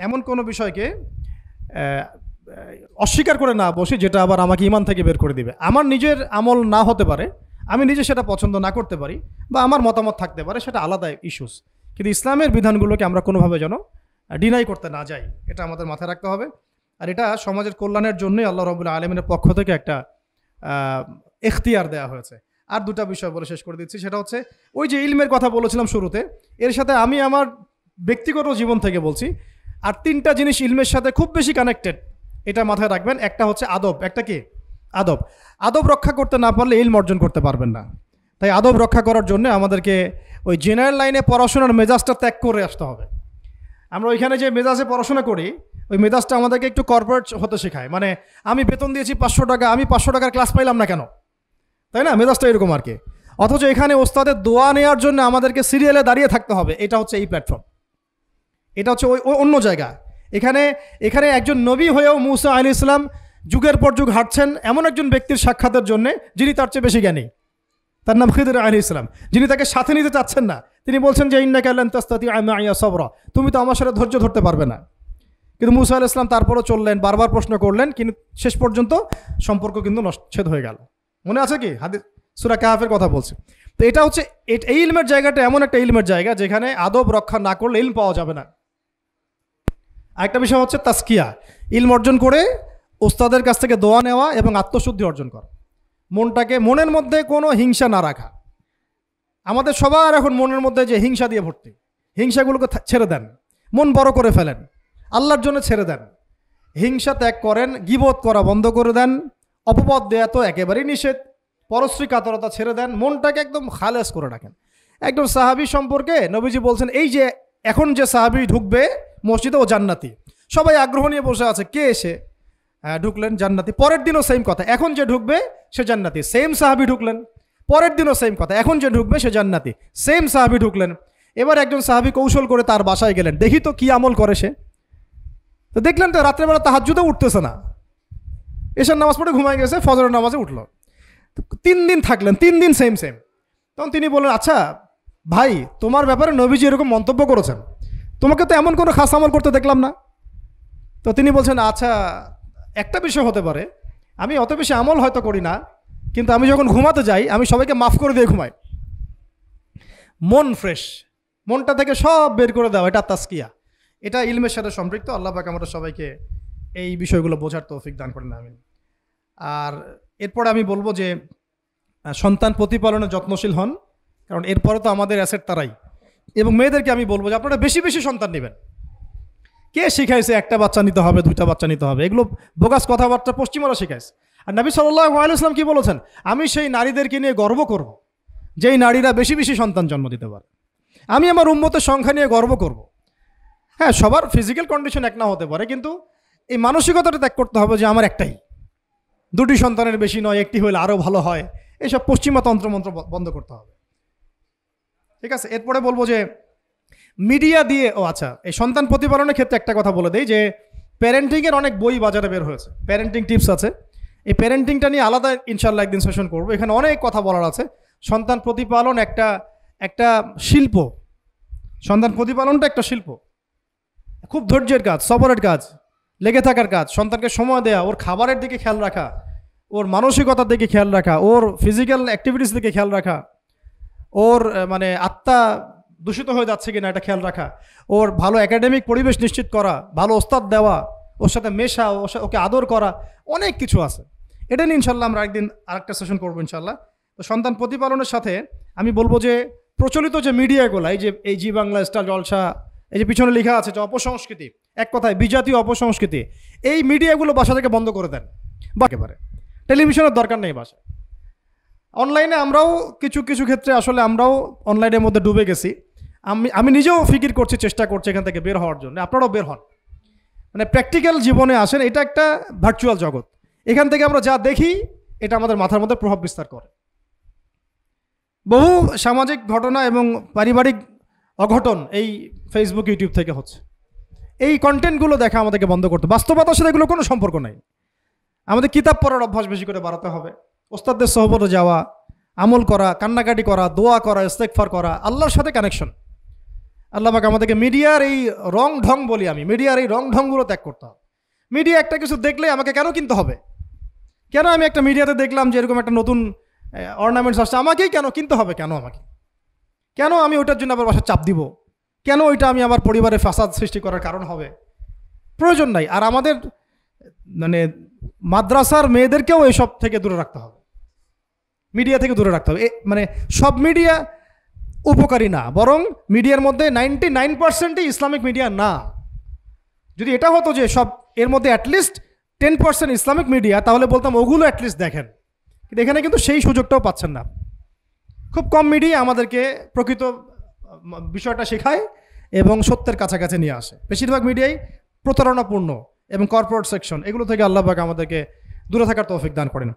এমন কোনো বিষয়কে অস্বীকার করে না বসি যেটা আবার আমাকে ইমান থেকে বের করে দিবে। আমার নিজের আমল না হতে পারে, আমি নিজে সেটা পছন্দ না করতে পারি, বা আমার মতামত থাকতে পারে, সেটা আলাদা ইস্যুস, কিন্তু ইসলামের বিধানগুলোকে আমরা কোনোভাবে যেন ডিনাই করতে না যাই, এটা আমাদের মাথায় রাখতে হবে। আর এটা সমাজের কল্যাণের জন্যই আল্লাহ রাব্বুল আলামিনের পক্ষ থেকে একটা এখতিয়ার দেওয়া হয়েছে। আর দুটা বিষয় বলে শেষ করে দিচ্ছি, সেটা হচ্ছে ওই যে ইলমের কথা বলেছিলাম শুরুতে, এর সাথে আমি আমার ব্যক্তিগত জীবন থেকে বলছি, আর তিনটা জিনিস ইলমের সাথে খুব বেশি কানেক্টেড, এটা মাথায় রাখবেন। একটা হচ্ছে আদব। একটা কি? আদব। আদব রক্ষা করতে না পারলে ইলম অর্জন করতে পারবেন না। তাই আদব রক্ষা করার জন্য আমাদেরকে ওই জেনারেল লাইনে পড়াশোনার মেজাজটা ত্যাগ করে আসতে হবে। আমরা ওইখানে যে মেজাজে পড়াশোনা করি, ওই মেজাজটা আমাদেরকে একটু কর্পোরেট হতে শেখায়। মানে আমি বেতন দিয়েছি 500 টাকা, আমি 500 টাকার ক্লাস পাইলাম না কেন, তাই না? মেজাজটা এরকম আর কি। অথচ এখানে ওস্তাদের দোয়া নেওয়ার জন্য আমাদেরকে সিরিয়ালে দাঁড়িয়ে থাকতে হবে। এটা হচ্ছে এই প্ল্যাটফর্ম, এটা হচ্ছে ওই অন্য জায়গা। এখানে একজন নবী হয়েও মুসা আলাইহিস সালাম যুগের পর যুগ হাঁটছেন এমন একজন ব্যক্তির সাক্ষাতের জন্য যিনি তার চেয়ে বেশি জ্ঞানী। তার নাম খিদর আলাইহিস সালাম, যিনি তাকে সাথে নিতে চাচ্ছেন না। তিনি বলছেন যে ইন্নাকা লান তাস্তাতিআ মাইয়া সাবরা, তুমি তো আমার সাথে ধৈর্য ধরতে পারবে না। কিন্তু মুসা আলাইহিস সালাম তারপরও চললেন, বারবার প্রশ্ন করলেন, কিন্তু শেষ পর্যন্ত সম্পর্ক কিন্তু নচ্ছেদ হয়ে গেল। মনে আছে কি? হাদিস সূরা কাহফের কথা বলছে। তো এটা হচ্ছে এই ইলমের জায়গাটা এমন একটা ইলমের জায়গা যেখানে আদব রক্ষা না করলে ইলম পাওয়া যাবে না। আরেকটা বিষয় হচ্ছে তাসকিয়া, ইলম অর্জন করে ওস্তাদের কাছ থেকে দোয়া নেওয়া এবং আত্মশুদ্ধি অর্জন করা। মনের মধ্যে কোনো হিংসা না রাখা। আমাদের সবার এখন মনের মধ্যে যে হিংসা দিয়ে ভর্তি, হিংসাগুলোকে ছেড়ে দেন, মন বড় করে ফেলেন, আল্লাহর জন্য ছেড়ে দেন, হিংসা ত্যাগ করেন, গীবত করা বন্ধ করে দেন, অপবাদ দেয়া তো একেবারেই নিষেধ, পরশ্রী কাতরতা ছেড়ে দেন, মনটাকে একদম খালেস করে রাখেন। একজন সাহাবী সম্পর্কে নবীজি বলছেন, এই যে এখন যে সাহাবী ঢুকবে মসজিদে ও জান্নাতি, সবাই আগ্রহ নিয়ে বসে আছে, কে এসে ঢুকলেন? জান্নাতি। পরের দিনও সেম কথা, এখন যে ঢুকবে সে জান্নাতি। সেম সাহাবী ঢুকলেন, পরের দিনও সেম কথা, এখন যে ঢুকবে সে জান্নাতি। সেম সাহাবী ঢুকলেন। এবার একজন সাহাবী কৌশল করে তার বাসায় গেলেন, দেখি তো কি আমল করে সে। তো দেখলেন তো রাত্রেবেলা তাহাজ্জুদে উঠতেছে না, এশার নামাজ পড়ে ঘুমায় গেছে, ফজরের নামাজে উঠলো। 3 দিন থাকলেন, 3 দিন সেম। তখন তিনি বললেন, আচ্ছা ভাই, তোমার ব্যাপারে নবীজি এরকম মন্তব্য করেছেন, তোমাকে তো এমন কোনো খাস আমল করতে দেখলাম না। তো তিনি বলছেন, আচ্ছা একটা বিষয় হতে পারে, আমি অত বেশি আমল হয়তো করি না, কিন্তু আমি যখন ঘুমাতে যাই আমি সবাইকে মাফ করে দিয়ে ঘুমাই। মন ফ্রেশ, মনটা থেকে সব বের করে দেওয়া, এটা তাসকিয়া, এটা ইলমের সাথে সম্পৃক্ত। আল্লাহ পাক আমরা সবাইকে এই বিষয়গুলো বোঝার তৌফিক দান করেন, আমিন। আর এরপরে আমি বলবো যে সন্তান প্রতিপালনে যত্নশীল হন, কারণ এরপরে তো আমাদের অ্যাসেট তারাই। এবং মেয়েদেরকে আমি বলবো যে আপনারা বেশি বেশি সন্তান নেবেন। কে শিখাইছে একটা বাচ্চা নিতে হবে, 2টা বাচ্চা নিতে হবে? এগুলো বোগাস কথাবার্তা পশ্চিমারা শিখাইছে। আর নবী সাল্লাল্লাহু আলাইহি ওয়াসাল্লাম কি বলেছেন? আমি সেই নারীদেরকে নিয়ে গর্ব করব যেই নারীরা বেশি বেশি সন্তান জন্ম দিতে পারে। আমি আমার উম্মতের সংখ্যা নিয়ে গর্ব করব। হ্যাঁ, সবার ফিজিক্যাল কন্ডিশন এক না হতে পারে, কিন্তু এই মানসিকতাটা ত্যাগ করতে হবে যে আমার একটাই, 2টি সন্তানের বেশি নয়, একটি হলে আরও ভালো হয়। এইসব পশ্চিমা তন্ত্রমন্ত্র বন্ধ করতে হবে, ঠিক আছে? এরপরে বলবো যে মিডিয়া দিয়ে, আচ্ছা, এই সন্তান প্রতিপালনের ক্ষেত্রে একটা কথা বলে দেই যে প্যারেন্টিংয়ের অনেক বই বাজারে বের হয়েছে, প্যারেন্টিং টিপস আছে। এই প্যারেন্টিংটা নিয়ে আলাদা ইনশাল্লাহ একদিন সেশন করবো, এখানে অনেক কথা বলার আছে। সন্তান প্রতিপালন একটা শিল্প, সন্তান প্রতিপালনটা একটা শিল্প, খুব ধৈর্যের কাজ, সবরের কাজ, লেগে থাকার কাজ। সন্তানকে সময় দেওয়া, ওর খাবারের দিকে খেয়াল রাখা, ওর মানসিকতার দিকে খেয়াল রাখা, ওর ফিজিক্যাল অ্যাক্টিভিটিস দিকে খেয়াল রাখা, ওর মানে আত্মা দূষিত হয়ে যাচ্ছে কিনা এটা খেয়াল রাখা, ওর ভালো একাডেমিক পরিবেশ নিশ্চিত করা, ভালো ওস্তাদ দেওয়া, ওর সাথে মেশা, ওকে আদর করা, অনেক কিছু আছে। এটা নিয়ে ইনশাল্লাহ আমরা একদিন আরেকটা সেশন করবো ইনশাল্লাহ। তো সন্তান প্রতিপালনের সাথে আমি বলবো যে প্রচলিত যে মিডিয়াগুলো, এই জি বাংলা, স্টার জলসা, এই যে পিছনে লেখা আছে যে অপসংস্কৃতি, এক কথায় বিজাতীয় অপসংস্কৃতি, এই মিডিয়াগুলো বাসা থেকে বন্ধ করে দেন বা একেবারে টেলিভিশনের দরকার নেই বাসায়। অনলাইনে আমরাও কিছু কিছু ক্ষেত্রে আসলে আমরাও অনলাইনের মধ্যে ডুবে গেছি। আমি নিজেও ফিকির করছি, চেষ্টা করছি এখান থেকে বের হওয়ার জন্য। আপনারাও বের হন, মানে প্র্যাকটিক্যাল জীবনে আসেন। এটা একটা ভার্চুয়াল জগৎ, এখান থেকে আমরা যা দেখি এটা আমাদের মাথার মধ্যে প্রভাব বিস্তার করে। বহু সামাজিক ঘটনা এবং পারিবারিক অঘটন এই ফেসবুক, ইউটিউব থেকে হচ্ছে। এই কন্টেন্টগুলো দেখা আমাদেরকে বন্ধ করতে, বাস্তবতার সাথে এগুলো কোনো সম্পর্ক নাই। আমাদের কিতাব পড়ার অভ্যাস বেশি করে বাড়াতে হবে, ওস্তাদদের সহবতে যাওয়া, আমল করা, কান্নাকাটি করা, দোয়া করা, ইস্তেগফার করা, আল্লাহর সাথে কানেকশন। আল্লাহ পাক আমাদেরকে মিডিয়ার এই রং ঢং বলি আমি, মিডিয়ার এই রং ঢংগুলো ত্যাগ করতে হবে। মিডিয়া একটা কিছু দেখলে আমাকে কেন কিনতে হবে? কেন আমি একটা মিডিয়াতে দেখলাম যে এরকম একটা নতুন অর্নামেন্টস আসছে, আমাকেই কেন কিনতে হবে? কেন আমাকে, কেন আমি ওইটার জন্য আবার বাসায় চাপ দিব? কেন ওইটা আমি আমার পরিবারে ফাসাদ সৃষ্টি করার কারণ হবে? প্রয়োজন নাই। আর আমাদের মানে মাদ্রাসার মেয়েদেরকেও এসব থেকে দূরে রাখতে হবে, মিডিয়া থেকে দূরে রাখতে হবে। মানে সব মিডিয়া উপকারী না, বরং মিডিয়ার মধ্যে 99%ই ইসলামিক মিডিয়া না। যদি এটা হতো যে সব এর মধ্যে অ্যাটলিস্ট 10% ইসলামিক মিডিয়া, তাহলে বলতাম ওগুলো অ্যাটলিস্ট দেখেন। কিন্তু এখানে কিন্তু সেই সুযোগটাও পাচ্ছেন না। খুব কম মিডিয়া আমাদেরকে প্রকৃত বিষয়টা শেখায় এবং সত্যের কাছাকাছি নিয়ে আসে। বেশিরভাগ মিডিয়াই প্রতারণাপূর্ণ এবং কর্পোরেট সেকশন, এগুলো থেকে আল্লাহ পাক আমাদেরকে দূরে থাকার তৌফিক দান করেন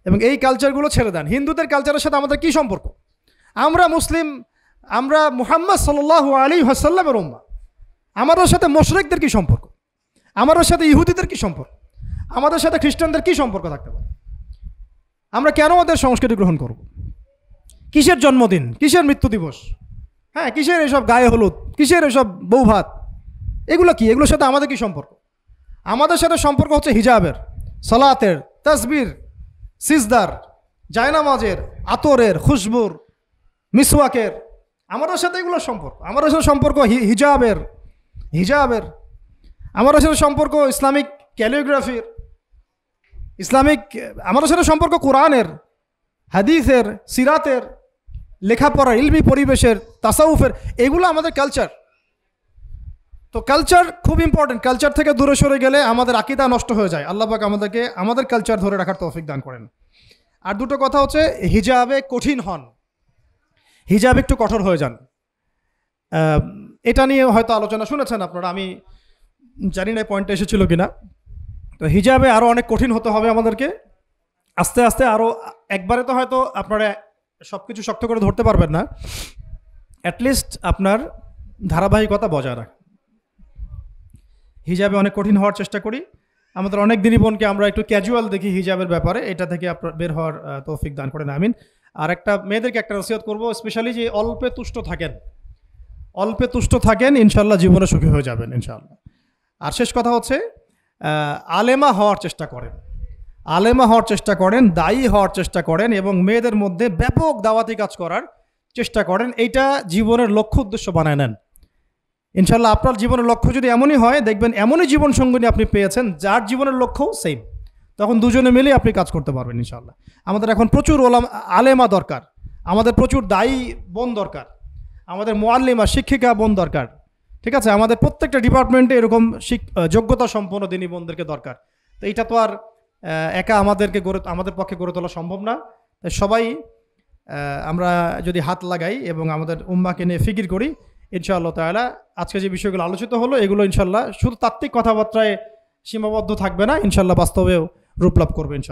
এবং এই কালচারগুলো ছেড়ে দেন। হিন্দুদের কালচারের সাথে আমাদের কী সম্পর্ক? আমরা মুসলিম, আমরা মুহাম্মদ সাল্লাল্লাহু আলাইহি ওয়াসাল্লামের উম্মাহ। আমাদের সাথে মুশরিকদের কী সম্পর্ক? আমাদের সাথে ইহুদিদের কী সম্পর্ক? আমাদের সাথে খ্রিস্টানদের কী সম্পর্ক থাকতে পারে? আমরা কেন ওদের সংস্কৃতি গ্রহণ করব? কিসের জন্মদিন, কিসের মৃত্যু দিবস, হ্যাঁ, কিসের এসব গায়ে হলুদ, কিসের এসব বৌভাত, এগুলো কি? এগুলোর সাথে আমাদের কী সম্পর্ক? আমাদের সাথে সম্পর্ক হচ্ছে হিজাবের, সালাতের, তাসবির, সিজদার, জায়নামাজের, আতরের, খুশবুর, মিসওয়াকের। আমাদের সাথে এগুলোর সম্পর্ক। আমাদের সাথে সম্পর্ক হিজাবের, আমাদের সাথে সম্পর্ক ইসলামিক ক্যালিগ্রাফির, ইসলামিক, আমাদের সাথে সম্পর্ক কোরআনের, হাদিসের, সিরাতের, লেখাপড়ার, ইলমি পরিবেশের, তাসাউফের, এগুলো আমাদের কালচার। তো কালচার খুব ইম্পর্টেন্ট। কালচার থেকে দূরে সরে গেলে আমাদের আকীদা নষ্ট হয়ে যায়। আল্লাহ পাক আমাদেরকে আমাদের কালচার ধরে রাখার তৌফিক দান করেন। আর দুটো কথা হচ্ছে, হিজাবে কঠিন হন, হিজাব একটু কঠোর হয়ে যান। এটা নিয়ে হয়তো আলোচনা শুনেছেন আপনারা, আমি জানি না পয়েন্টটা এসেছিল কিনা। তো হিজাবে আরও অনেক কঠিন হতে হবে আমাদেরকে, আস্তে আস্তে আরও। একবারে তো হয়তো আপনারা সব কিছু শক্ত করে ধরতে পারবেন না, অ্যাটলিস্ট আপনার ধারাবাহিকতা বজায় রাখ। হিজাবে অনেক কঠিন হওয়ার চেষ্টা করি। আমাদের অনেক দিনই বোনকে আমরা একটু ক্যাজুয়াল দেখি হিজাবের ব্যাপারে, এটা থেকে আপনার বের হওয়ার তৌফিক দান করেন, আমিন। আর একটা মেয়েদেরকে একটা নসিহত করবো, স্পেশালি যে অল্পে তুষ্ট থাকেন, ইনশাল্লাহ জীবনে সুখী হয়ে যাবেন ইনশাল্লাহ। আর শেষ কথা হচ্ছে, আলেমা হওয়ার চেষ্টা করেন, দায়ী হওয়ার চেষ্টা করেন এবং মেয়েদের মধ্যে ব্যাপক দাওয়াতি কাজ করার চেষ্টা করেন। এইটা জীবনের লক্ষ্য উদ্দেশ্য বানায় নেন ইনশাল্লাহ। আপনার জীবনের লক্ষ্য যদি এমনই হয়, দেখবেন এমনই জীবন সঙ্গিনী আপনি পেয়েছেন যার জীবনের লক্ষ্য সেম, তখন দুজনে মিলে আপনি কাজ করতে পারবেন ইনশাল্লাহ। আমাদের এখন প্রচুর আলেমা দরকার, আমাদের প্রচুর দায়ী বোন দরকার, আমাদের মুআল্লিমা, শিক্ষিকা বোন দরকার, ঠিক আছে? আমাদের প্রত্যেকটা ডিপার্টমেন্টে এরকম যোগ্যতা সম্পন্ন দিনী বোনদেরকে দরকার। তো এইটা তো আর একা আমাদের পক্ষে গড়ে তোলা সম্ভব না। তাই সবাই আমরা যদি হাত লাগাই এবং আমাদের উম্মাকে নিয়ে ফিকির করি, ইনশাআল্লাহ তাআলা আজকে যে বিষয়গুলো আলোচিত হলো, এগুলো ইনশাআল্লাহ শুধু তাত্ত্বিক কথাবার্তায় সীমাবদ্ধ থাকবে না, ইনশাআল্লাহ বাস্তবেও রূপ লাভ করবে ইনশাআল্লাহ।